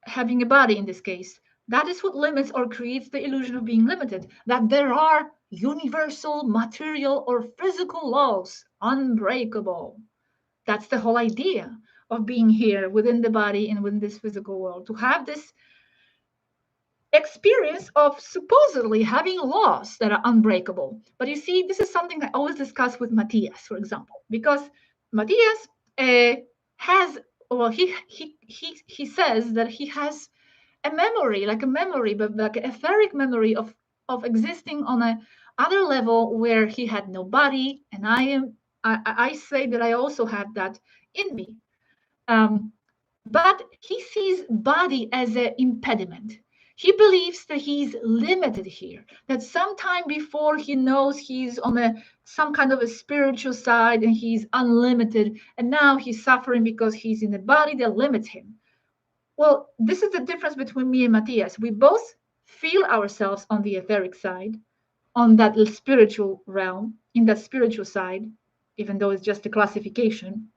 Having a body in this case. That is what limits or creates the illusion of being limited, that there are universal material or physical laws, unbreakable. That's the whole idea of being here within the body and within this physical world, to have this experience of supposedly having laws that are unbreakable. But you see, this is something I always discuss with Matthias, for example, because Matthias has, well, he says that he has a memory, but like an etheric memory of existing on a other level where he had no body, and I say that I also have that in me. But he sees body as an impediment. He believes that he's limited here, that sometime before he knows he's on some kind of a spiritual side and he's unlimited, and now he's suffering because he's in a body that limits him. Well, this is the difference between me and Matthias. We both feel ourselves on the etheric side, on that spiritual realm, in that spiritual side, even though it's just a classification.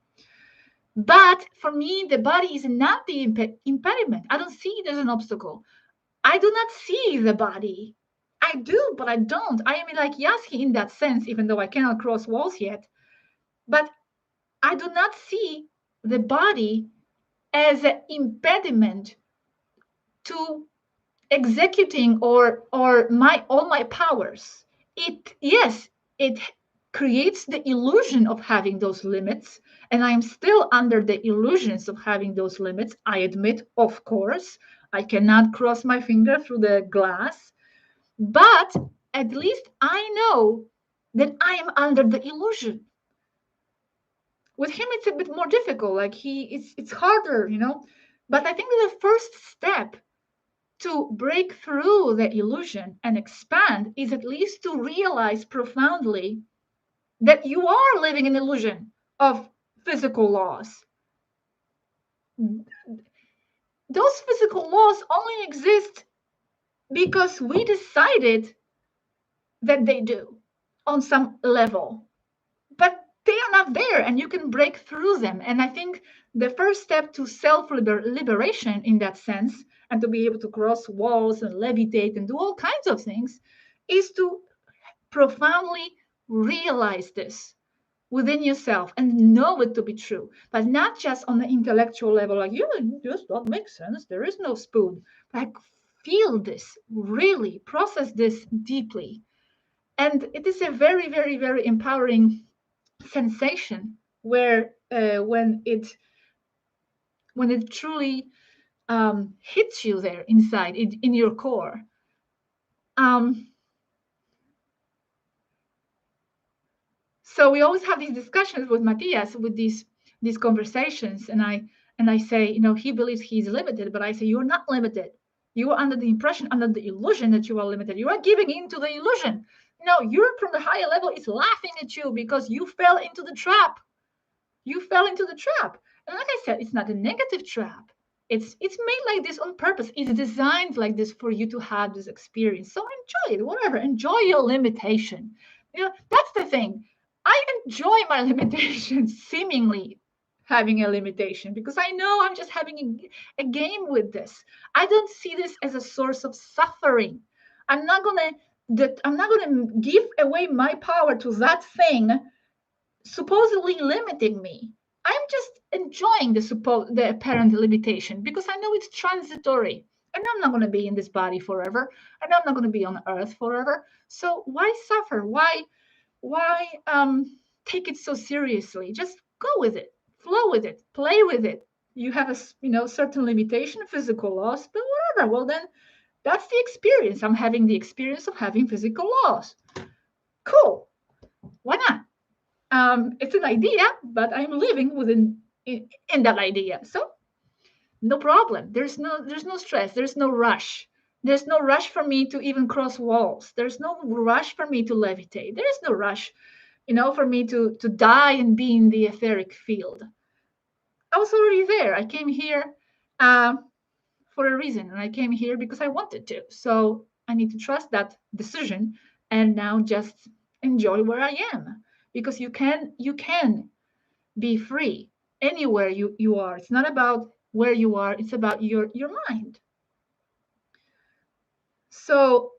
But for me, the body is not the impediment. I don't see it as an obstacle. I do not see the body. I do, but I don't. I am like Yazhi in that sense, even though I cannot cross walls yet. But I do not see the body as an impediment to executing or my all my powers. It creates the illusion of having those limits, and I'm still under the illusions of having those limits. I admit, of course, I cannot cross my finger through the glass, but at least I know that I am under the illusion. With him, it's a bit more difficult. Like it's harder, But I think that the first step to break through the illusion and expand is at least to realize profoundly that you are living an illusion of physical laws. Those physical laws only exist because we decided that they do on some level, but they are not there, and you can break through them. And I think the first step to self-liberation in that sense, and to be able to cross walls and levitate and do all kinds of things, is to profoundly realize this within yourself and know it to be true, but not just on the intellectual level, like, just don't make sense, there is no spoon. Like, feel this, really process this deeply. And it is a very, very, very empowering sensation where when it truly hits you there inside in your core. So we always have these discussions with Matthias, with these conversations, and I say, he believes he's limited, but I say, you're not limited. You are under the impression, under the illusion that you are limited. You are giving into the illusion. No, you're from the higher level is laughing at you because you fell into the trap. You fell into the trap. And like I said, it's not a negative trap. It's made like this on purpose. It's designed like this for you to have this experience. So enjoy it, whatever. Enjoy your limitation. That's the thing. I enjoy my limitations, seemingly having a limitation, because I know I'm just having a game with this. I don't see this as a source of suffering. I'm not gonna give away my power to that thing supposedly limiting me. I'm just enjoying the apparent limitation because I know it's transitory, and I'm not going to be in this body forever, and I'm not going to be on earth forever. So why suffer? Why take it so seriously? Just go with it, flow with it, play with it. You have a certain limitation, physical loss, but whatever. Well, then that's the experience. I'm having the experience of having physical loss. Cool. Why not? It's an idea, but I'm living in that idea. So no problem. There's no stress. There's no rush. There's no rush for me to even cross walls. There's no rush for me to levitate. There is no rush, for me to die and be in the etheric field. I was already there. I came here for a reason, and I came here because I wanted to. So I need to trust that decision and now just enjoy where I am, because you can be free anywhere you are. It's not about where you are, it's about your mind. So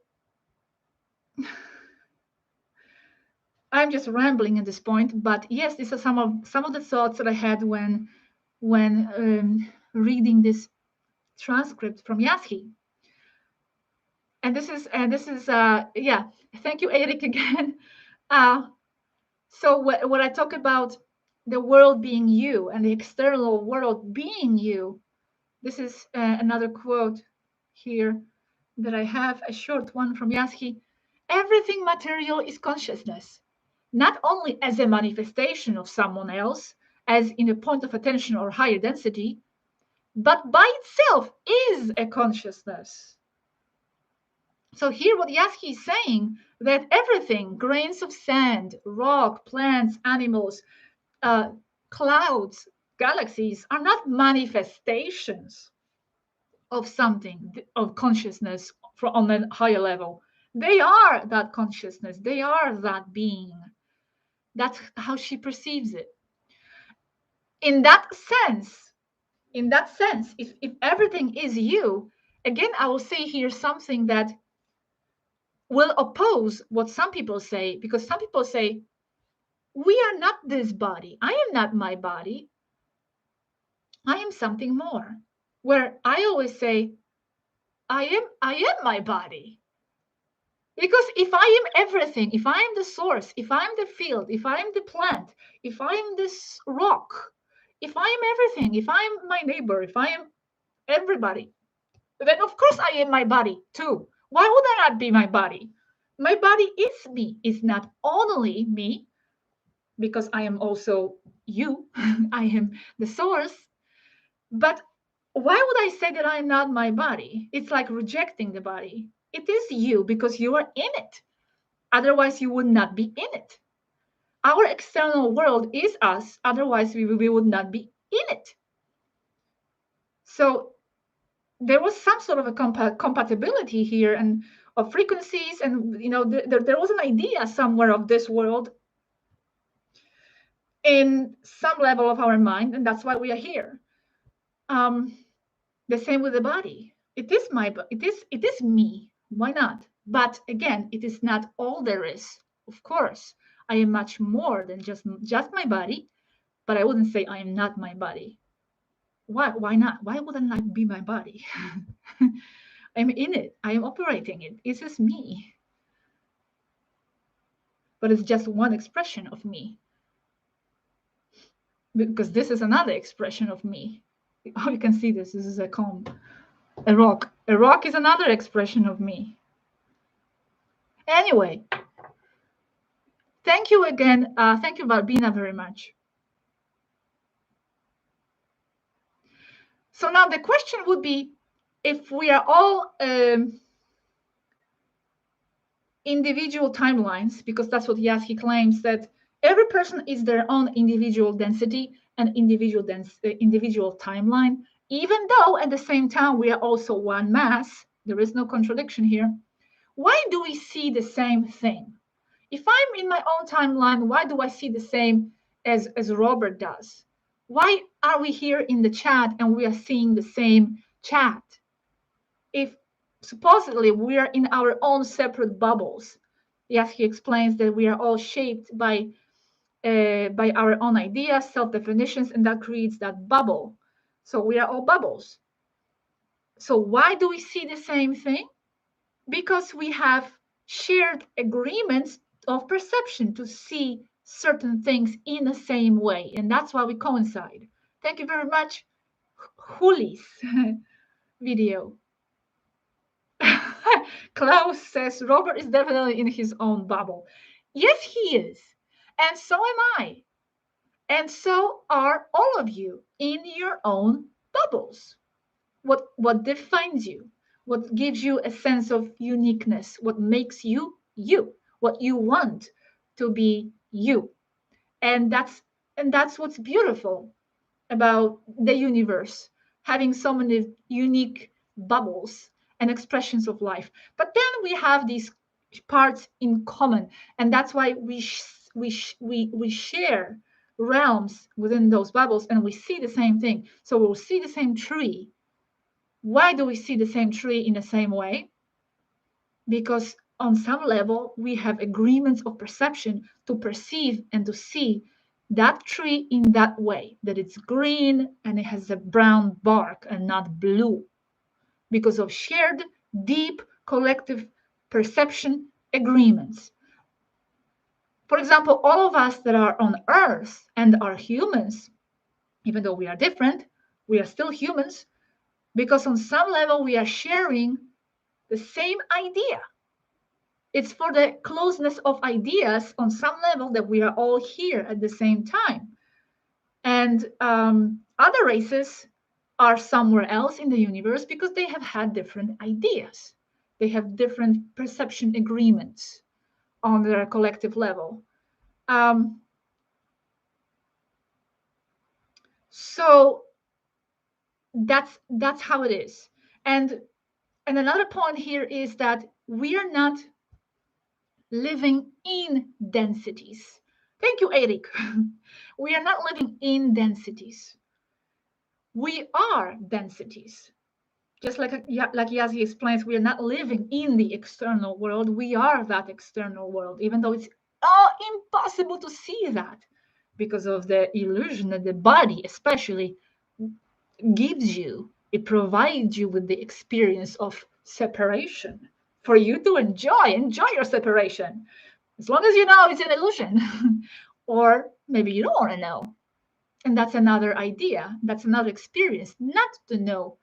I'm just rambling at this point, but yes, these are some of the thoughts that I had when reading this transcript from Yazhi. And this is yeah. Thank you, Eric, again. Uh, so when I talk about the world being you and the external world being you, this is another quote here that I have, a short one from Yazhi. Everything material is consciousness, not only as a manifestation of someone else, as in a point of attention or higher density, but by itself is a consciousness. So here what Yazhi is saying, that everything, grains of sand, rock, plants, animals, clouds, galaxies, are not manifestations of something, of consciousness on a higher level. They are that consciousness. They are that being. That's how she perceives it. In that sense, if everything is you, again, I will say here something that will oppose what some people say, because some people say, we are not this body. I am not my body. I am something more. Where I always say, I am my body. Because if I am everything, if I am the source, if I'm the field, if I'm the plant, if I'm this rock, if I am everything, if I'm my neighbor, if I am everybody, then of course I am my body too. Why would I not be my body? My body is me. It's not only me, because I am also you. I am the source. But why would I say that I'm not my body? It's like rejecting the body. It is you because you are in it. Otherwise, you would not be in it. Our external world is us. Otherwise, we would not be in it. So there was some sort of a compatibility here and of frequencies. And, there was an idea somewhere of this world in some level of our mind. And that's why we are here. The same with the body. It is me. Why not? But again, it is not all there is. Of course, I am much more than just my body, but I wouldn't say I am not my body. Why not? Why wouldn't I be my body? I'm in it. I am operating it. It's just me. But it's just one expression of me. Because this is another expression of me. Oh, you can see this. This is a comb. A rock. A rock is another expression of me. Anyway, thank you again. Thank you, Barbina, very much. So now the question would be, if we are all individual timelines, because that's what Yazhi claims, that every person is their own individual density and individual timeline, even though at the same time we are also one mass. There is no contradiction here. Why do we see the same thing? If I'm in my own timeline, why do I see the same as Robert does? Why are we here in the chat and we are seeing the same chat? If supposedly we are in our own separate bubbles. Yes, he explains that we are all shaped by our own ideas, self-definitions, and that creates that bubble. So we are all bubbles. So why do we see the same thing? Because we have shared agreements of perception to see certain things in the same way, and that's why we coincide. Thank you very much, Juli's video. Klaus says Robert is definitely in his own bubble. Yes, he is. And so am I. And so are all of you in your own bubbles. What defines you? What gives you a sense of uniqueness? What makes you you? What you want to be you? And that's what's beautiful about the universe, having so many unique bubbles and expressions of life. But then we have these parts in common, and that's why we share realms within those bubbles, and we see the same thing. So we'll see the same tree. Why do we see the same tree in the same way? Because on some level, we have agreements of perception to perceive and to see that tree in that way, that it's green and it has a brown bark and not blue, because of shared, deep, collective perception agreements. For example, all of us that are on Earth and are humans, even though we are different, we are still humans, because on some level we are sharing the same idea. It's for the closeness of ideas on some level that we are all here at the same time. And other races are somewhere else in the universe because they have had different ideas. They have different perception agreements on their collective level. So that's how it is. And another point here is that we are not living in densities. Thank you, Eric. We are not living in densities. We are densities. Just like Yazhi explains, we are not living in the external world. We are that external world, even though it's impossible to see that because of the illusion that the body especially gives you. It provides you with the experience of separation for you to enjoy your separation, as long as you know it's an illusion. Or maybe you don't want to know, and that's another idea, that's another experience, not to know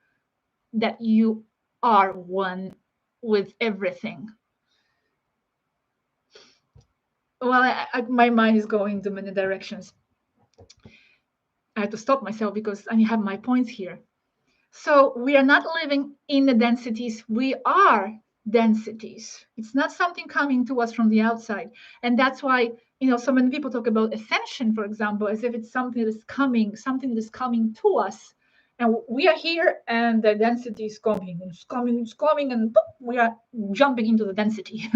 that you are one with everything. Well, my mind is going to many directions. I have to stop myself because I have my points here. So we are not living in the densities. We are densities. It's not something coming to us from the outside. And that's why, so many people talk about ascension, for example, as if it's something that is coming to us. And we are here and the density is coming, and boop, we are jumping into the density.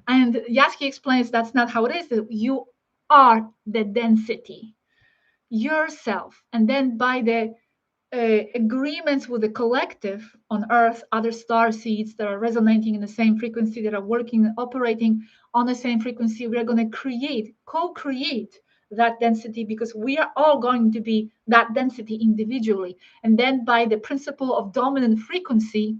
And Yazhi explains that's not how it is. That you are the density yourself. And then by the agreements with the collective on Earth, other star seeds that are resonating in the same frequency, that are working and operating on the same frequency, we are going to co-create that density, because we are all going to be that density individually. And then by the principle of dominant frequency,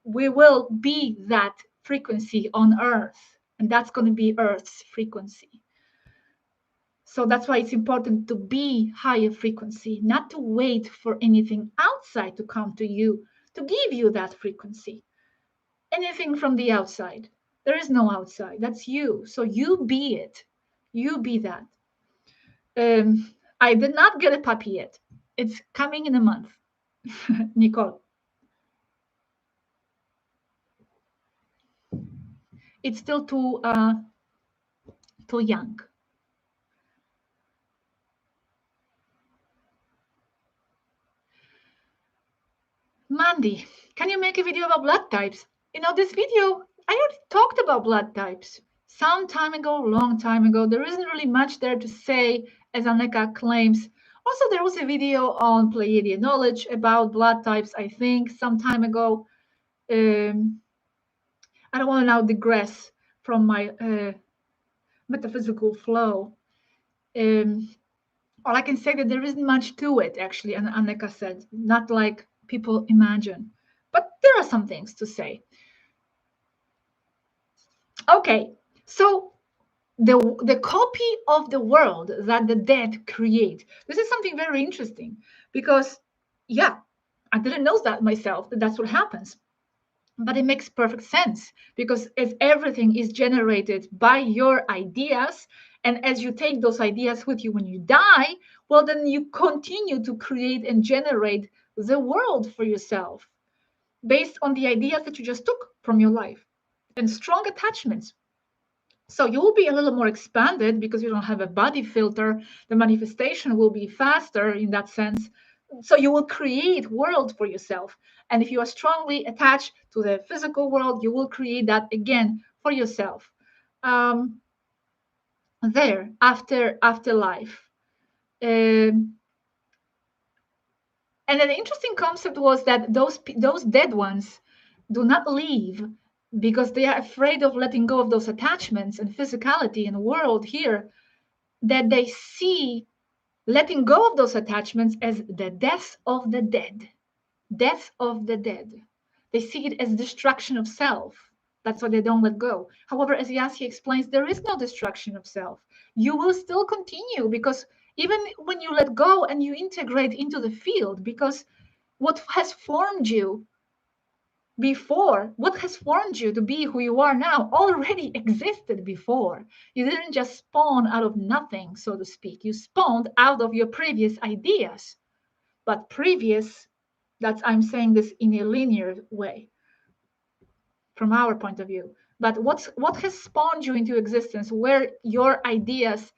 we will be that frequency on Earth. And that's going to be Earth's frequency. So that's why it's important to be higher frequency, not to wait for anything outside to come to you, to give you that frequency. Anything from the outside. There is no outside. That's you. So you be it. You be that. I did not get a puppy yet. It's coming in a month. Nicole. It's still too young. Mandy, can you make a video about blood types? This video, I already talked about blood types some time ago, long time ago. There isn't really much there to say, as Anneka claims. Also, there was a video on Pleiadian knowledge about blood types, I think, some time ago. I don't want to now digress from my metaphysical flow. All I can say that there isn't much to it, actually, and Anneka said, not like people imagine. But there are some things to say. Okay, so the copy of the world that the dead create. This is something very interesting because, yeah, I didn't know that myself, that that's what happens. But it makes perfect sense, because as everything is generated by your ideas, and as you take those ideas with you when you die, well, then you continue to create and generate the world for yourself based on the ideas that you just took from your life and strong attachments. So you will be a little more expanded because you don't have a body filter. The manifestation will be faster in that sense. So you will create world for yourself. And if you are strongly attached to the physical world, you will create that again for yourself. There, after life. And an interesting concept was that those dead ones do not leave because they are afraid of letting go of those attachments and physicality and world here, that they see letting go of those attachments as the death of the dead. Death of the dead. They see it as destruction of self. That's why they don't let go. However, as Yazhi explains, there is no destruction of self. You will still continue, because even when you let go and you integrate into the field, because what has formed you before, what has formed you to be who you are now, already existed before. You didn't just spawn out of nothing, so to speak. You spawned out of your previous ideas. But previous, I'm saying this in a linear way from our point of view. But what has spawned you into existence were your ideas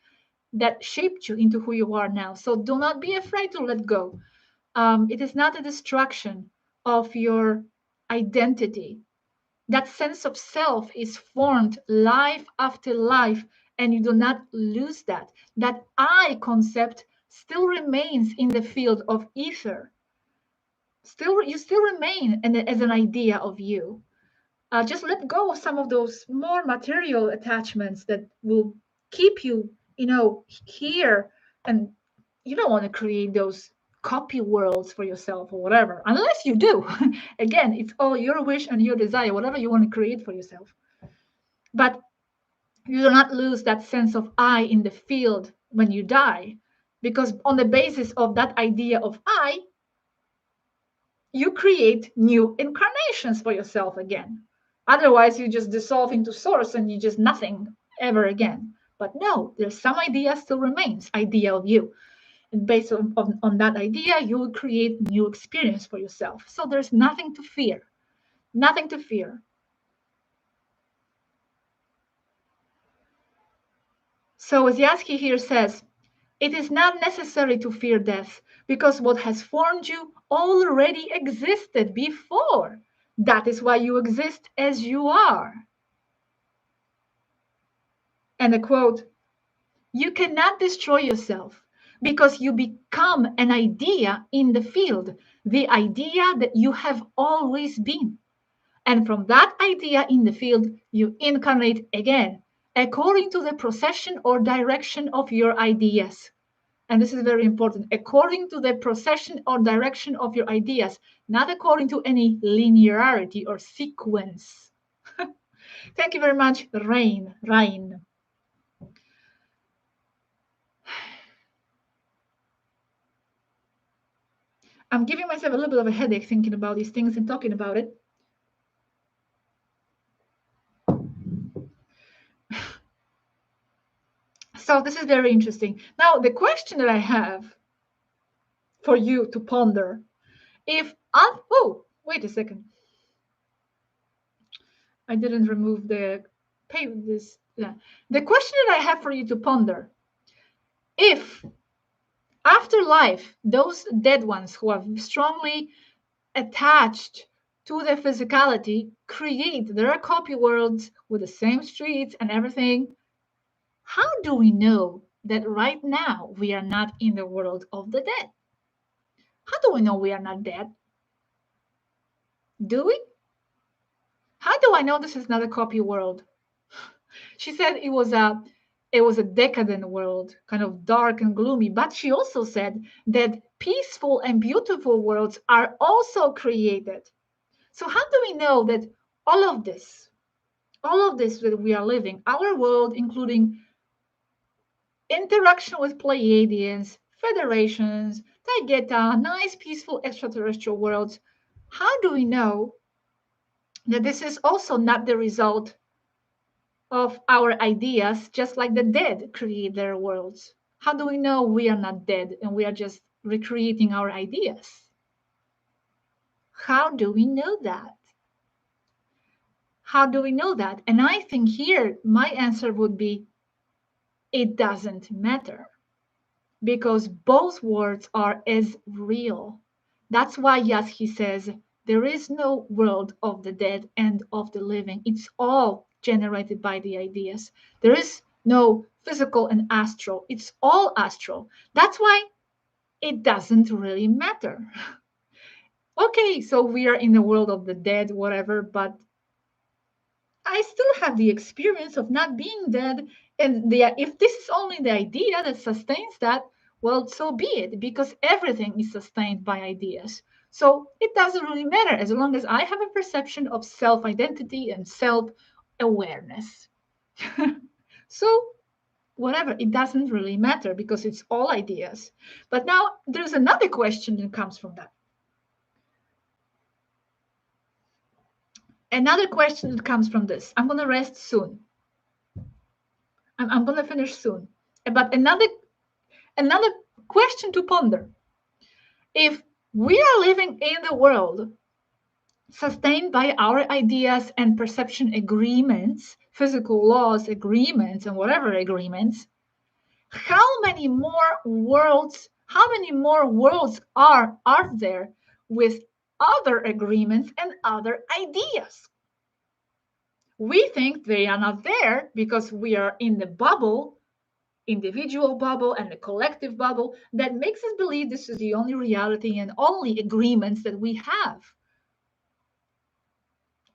that shaped you into who you are now. So do not be afraid to let go. It is not a destruction of your identity. That sense of self is formed life after life, and you do not lose that. That I concept still remains in the field of ether. You still remain as an idea of you. Just let go of some of those more material attachments that will keep you, here. And you don't want to create those copy worlds for yourself or whatever, unless you do. Again, it's all your wish and your desire, whatever you want to create for yourself. But you do not lose that sense of I in the field when you die, because on the basis of that idea of I, you create new incarnations for yourself again. Otherwise, you just dissolve into source and you just nothing ever again. But no, there's some idea still remains, idea of you. And based on that idea, you will create new experience for yourself. So there's nothing to fear. Nothing to fear. So as Yazhi here says, it is not necessary to fear death, because what has formed you already existed before. That is why you exist as you are. And a quote, you cannot destroy yourself, because you become an idea in the field, the idea that you have always been. And from that idea in the field, you incarnate again, according to the procession or direction of your ideas. And this is very important, according to the procession or direction of your ideas, not according to any linearity or sequence. Thank you very much, Rain. I'm giving myself a little bit of a headache thinking about these things and talking about it. So this is very interesting. Now, the question that I have for you to ponder, wait a second. I didn't remove the this. Yeah. The question that I have for you to ponder, if after life, those dead ones who are strongly attached to their physicality create their copy worlds with the same streets and everything, how do we know that right now we are not in the world of the dead? How do we know we are not dead? Do we? How do I know this is not a copy world? She said it was a decadent world, kind of dark and gloomy, but she also said that peaceful and beautiful worlds are also created. So how do we know that all of this that we are living, our world, including interaction with Pleiadians, federations, Taygeta, nice, peaceful extraterrestrial worlds, how do we know that this is also not the result of our ideas, just like the dead create their worlds? How do we know we are not dead and we are just recreating our ideas? How do we know that? How do we know that? And I think here my answer would be, it doesn't matter, because both worlds are as real. That's why Yazhi says there is no world of the dead and of the living. It's all generated by the ideas. There is no physical and astral. It's all astral. That's why it doesn't really matter. Okay, so we are in the world of the dead, whatever, but I still have the experience of not being dead. And if this is only the idea that sustains that, well, so be it, because everything is sustained by ideas. So it doesn't really matter as long as I have a perception of self identity and self awareness. So, whatever, it doesn't really matter because it's all ideas. But now there's another question that comes from that. Another question that comes from this. I'm going to rest soon. I'm going to finish soon. But another question to ponder. If we are living in the world sustained by our ideas and perception agreements, physical laws agreements, and whatever agreements, how many more worlds are there with other agreements and other ideas? We think they are not there because we are in the bubble, individual bubble and the collective bubble, that makes us believe this is the only reality and only agreements that we have.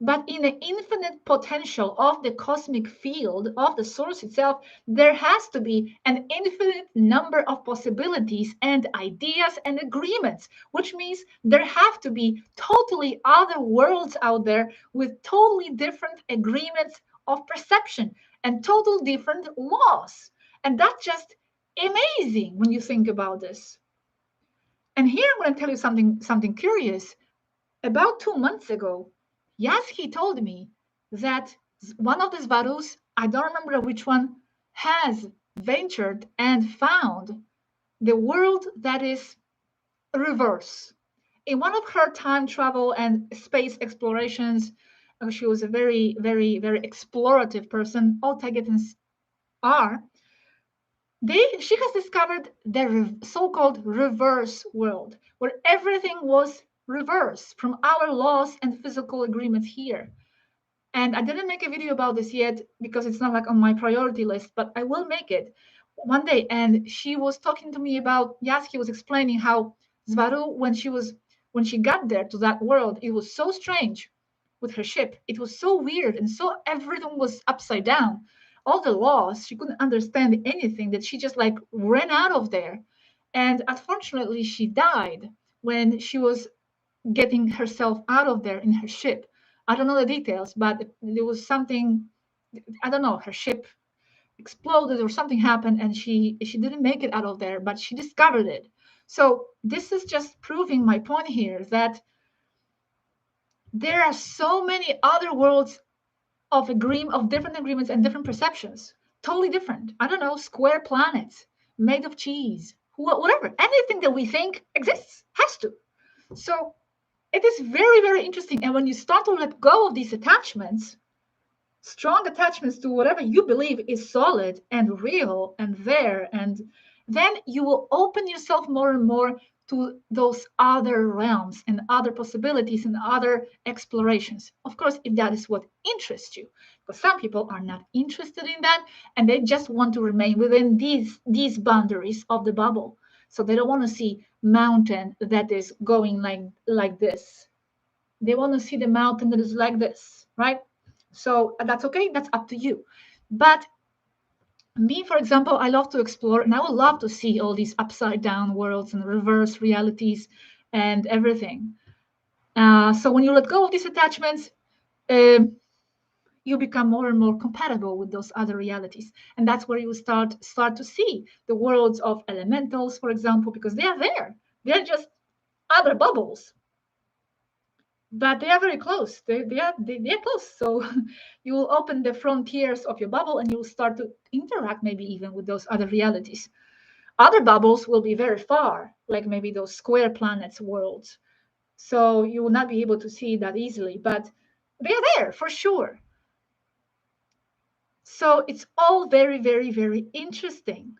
But in the infinite potential of the cosmic field of the source itself, there has to be an infinite number of possibilities and ideas and agreements, which means there have to be totally other worlds out there with totally different agreements of perception and total different laws. And that's just amazing when you think about this. And here I'm going to tell you something curious. About 2 months ago, Yazhi told me that one of the Svarus, I don't remember which one, has ventured and found the world that is reverse. In one of her time travel and space explorations, she was a very, very, very explorative person. All Tagetans are. She has discovered the so-called reverse world, where everything was reverse from our laws and physical agreements here. And I didn't make a video about this yet because it's not like on my priority list, but I will make it one day. And she was talking to me about, Yaski was explaining how Svaru, when she got there to that world, it was so strange with her ship. It was so weird and so everything was upside down. All the laws, she couldn't understand anything, that she just like ran out of there. And unfortunately, she died when she was getting herself out of there in her ship. I don't know the details, but there was something, I don't know, her ship exploded or something happened and she didn't make it out of there, but she discovered it. So this is just proving my point here that there are so many other worlds of different agreements and different perceptions, totally different. I don't know, square planets made of cheese, whatever, anything that we think exists has to. So it is very, very interesting. And when you start to let go of these attachments, strong attachments to whatever you believe is solid and real and there, and then you will open yourself more and more to those other realms and other possibilities and other explorations. Of course, if that is what interests you, because some people are not interested in that and they just want to remain within these boundaries of the bubble. So they don't want to see mountain that is going like this. They want to see the mountain that is like this, right? So that's okay. That's up to you. But me, for example, I love to explore and I would love to see all these upside down worlds and reverse realities and everything. So when you let go of these attachments, you become more and more compatible with those other realities. And that's where you start to see the worlds of elementals, for example, because they are there. They're just other bubbles, but they are very close. They're close. So you will open the frontiers of your bubble and you will start to interact maybe even with those other realities. Other bubbles will be very far, like maybe those square planets worlds. So you will not be able to see that easily, but they are there for sure. So it's all very, very, very interesting.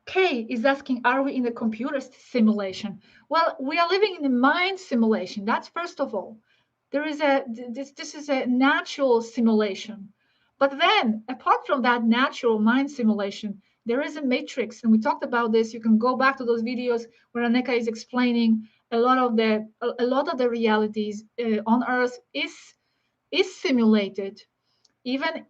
Kay is asking, are we in a computer simulation? Well, we are living in a mind simulation. That's first of all. This is a natural simulation. But then, apart from that natural mind simulation, there is a matrix, and we talked about this. You can go back to those videos where Aneka is explaining a lot of the realities on Earth is simulated. Even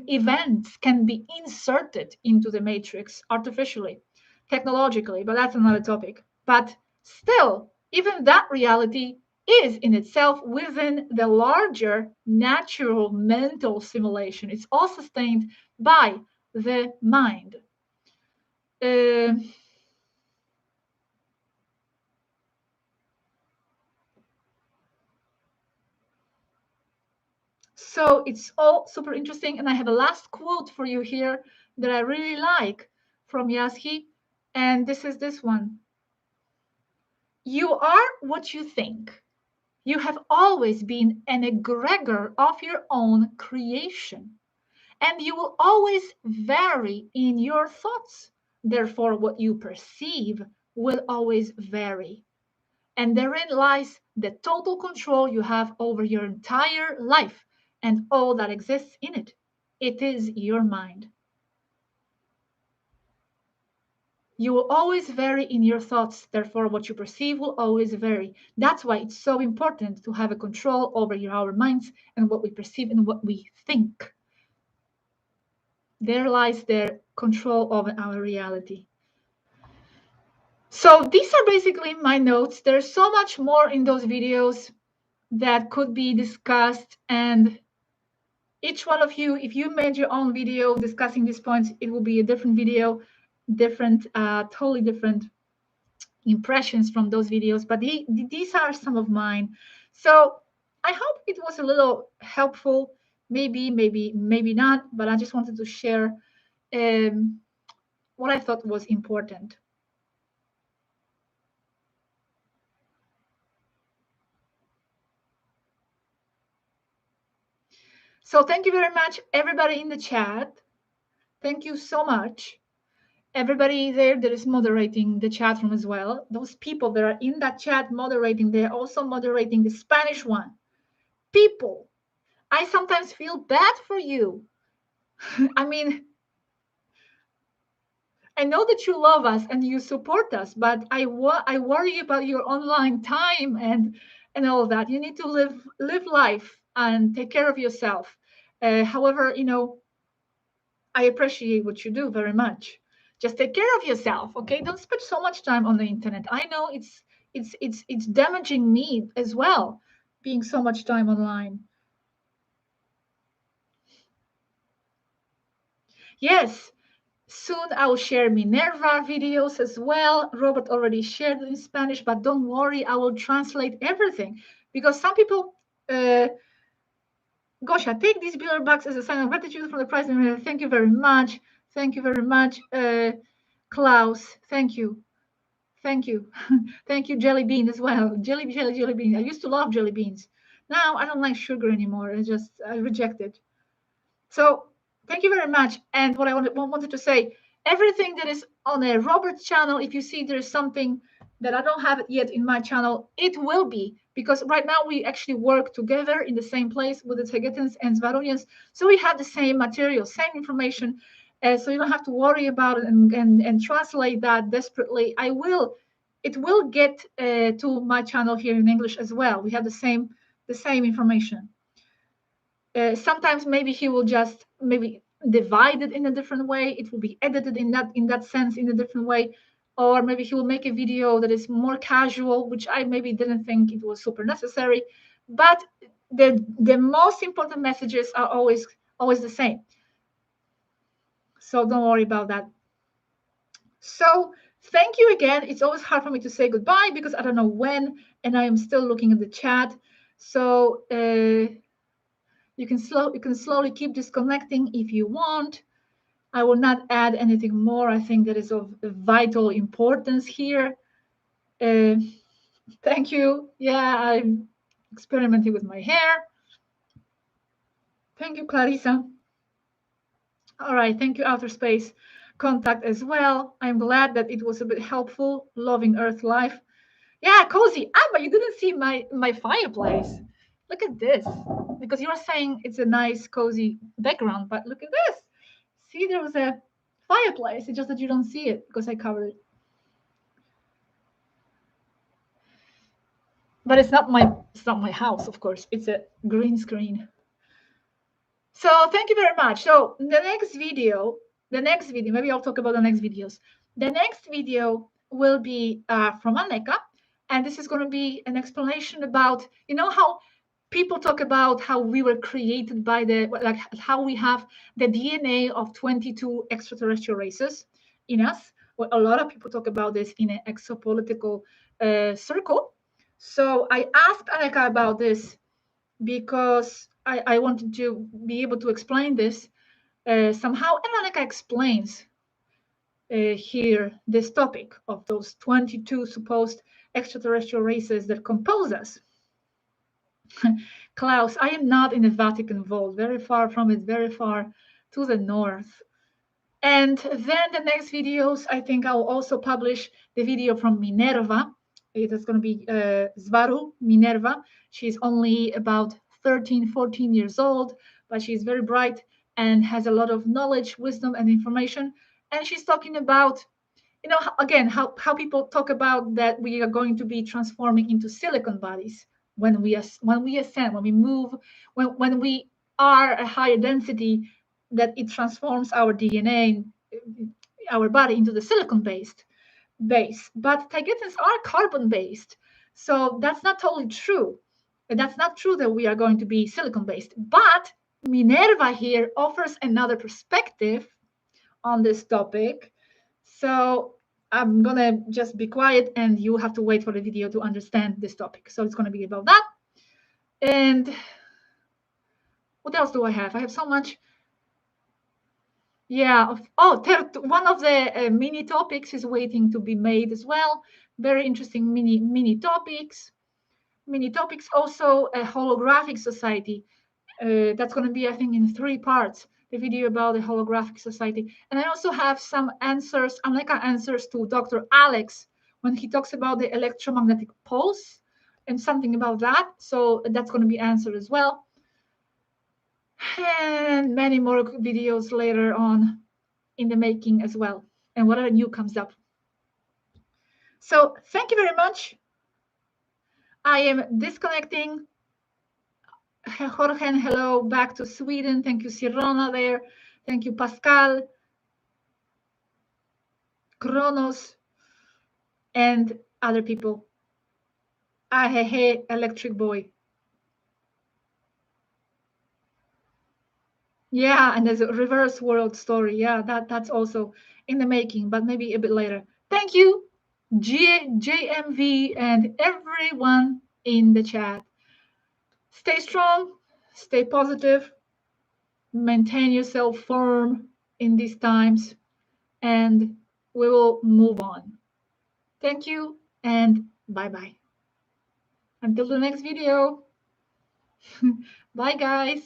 events can be inserted into the matrix artificially, technologically, but that's another topic. But still, even that reality is in itself within the larger natural mental simulation. It's all sustained by the mind. Uh, so it's all super interesting. And I have a last quote for you here that I really like from Yazhi. And this is this one. You are what you think. You have always been an egregor of your own creation, and you will always vary in your thoughts. Therefore, what you perceive will always vary. And therein lies the total control you have over your entire life and all that exists in it. It is your mind. You will always vary in your thoughts, therefore, what you perceive will always vary. That's why it's so important to have a control over our minds and what we perceive and what we think. There lies their control over our reality. So, these are basically my notes. There's so much more in those videos that could be discussed, and each one of you, if you made your own video discussing these points, it will be a different video, totally different impressions from those videos, but these are some of mine. So I hope it was a little helpful. Maybe not, but I just wanted to share what I thought was important. So thank you very much, everybody in the chat. Thank you so much. Everybody there that is moderating the chat room as well. Those people that are in that chat moderating, they're also moderating the Spanish one. People, I sometimes feel bad for you. I mean, I know that you love us and you support us, but I worry about your online time and all that. You need to live life and take care of yourself. However, I appreciate what you do very much. Just take care of yourself, okay? Don't spend so much time on the internet. I know it's damaging me as well, being so much time online. Yes, soon I will share Minerva videos as well. Robert already shared it in Spanish, but don't worry, I will translate everything because some people, Gosia, take these beer bucks as a sign of gratitude from the president. Thank you very much. Thank you very much, Klaus. Thank you. Thank you. Thank you, jelly bean as well. Jelly bean. I used to love jelly beans. Now I don't like sugar anymore. I reject it. So thank you very much. And what I wanted to say, everything that is on a Robert's channel, if you see there's something that I don't have yet in my channel, it will be because right now we actually work together in the same place with the Tegetans and Svarunians. So we have the same material, same information. So you don't have to worry about it and translate that desperately. It will get to my channel here in English as well. We have the same information. Sometimes maybe he will just maybe divide it in a different way. It will be edited in that sense in a different way, or maybe he will make a video that is more casual, which I maybe didn't think it was super necessary. But the most important messages are always the same. So don't worry about that. So thank you again. It's always hard for me to say goodbye because I don't know when, and I am still looking at the chat. So you can slowly keep disconnecting if you want. I will not add anything more. I think that is of vital importance here. Thank you. Yeah, I'm experimenting with my hair. Thank you, Clarissa. All right, thank you, Outer Space Contact as well. I'm glad that it was a bit helpful. Loving Earth life. Yeah, cozy. But you didn't see my fireplace. Look at this. Because you were saying it's a nice, cozy background, but look at this. See, there was a fireplace. It's just that you don't see it because I covered it. but it's not my house, of course. It's a green screen. So thank you very much. So the next video, maybe I'll talk about the next videos. The next video will be from Aneka, and this is going to be an explanation about, you know, how people talk about how we were created by like how we have the DNA of 22 extraterrestrial races in us. Well, a lot of people talk about this in an exopolitical circle. So I asked Aneka about this because I wanted to be able to explain this somehow. And Aneka explains here this topic of those 22 supposed extraterrestrial races that compose us. Klaus, I am not in the Vatican Vault, very far from it, very far to the north. And then the next videos, I think I'll also publish the video from Minerva. It is going to be Swaruu, Minerva. She's only about 13, 14 years old, but she's very bright and has a lot of knowledge, wisdom, and information. And she's talking about, you know, again, how people talk about that we are going to be transforming into silicon bodies when we ascend, when we move, when we are a higher density, that it transforms our DNA, our body, into the silicon based base. But Taigetans are carbon based, so that's not totally true. That's not true that we are going to be silicon based. But Minerva here offers another perspective on this topic. So I'm gonna just be quiet, and you have to wait for the video to understand this topic. So it's gonna be about that. And what else do I have? I have so much. Yeah. One of the mini topics is waiting to be made as well. Very interesting mini topics. Mini topics also a holographic society. That's going to be, I think, in 3 parts. The video about the holographic society. And I also have some answers, unlike answers to Dr. Alex when he talks about the electromagnetic pulse and something about that. So that's going to be answered as well. And many more videos later on in the making as well, and whatever new comes up. So thank you very much. I am disconnecting. Jorge, hello, back to Sweden. Thank you, Sirona there. Thank you, Pascal, Kronos, and other people. Hey, Electric Boy. Yeah, and there's a reverse world story. Yeah, that's also in the making, but maybe a bit later. Thank you, JMV, and everyone in the chat. Stay strong, stay positive, maintain yourself firm in these times, and we will move on. Thank you, and bye-bye. Until the next video. Bye, guys.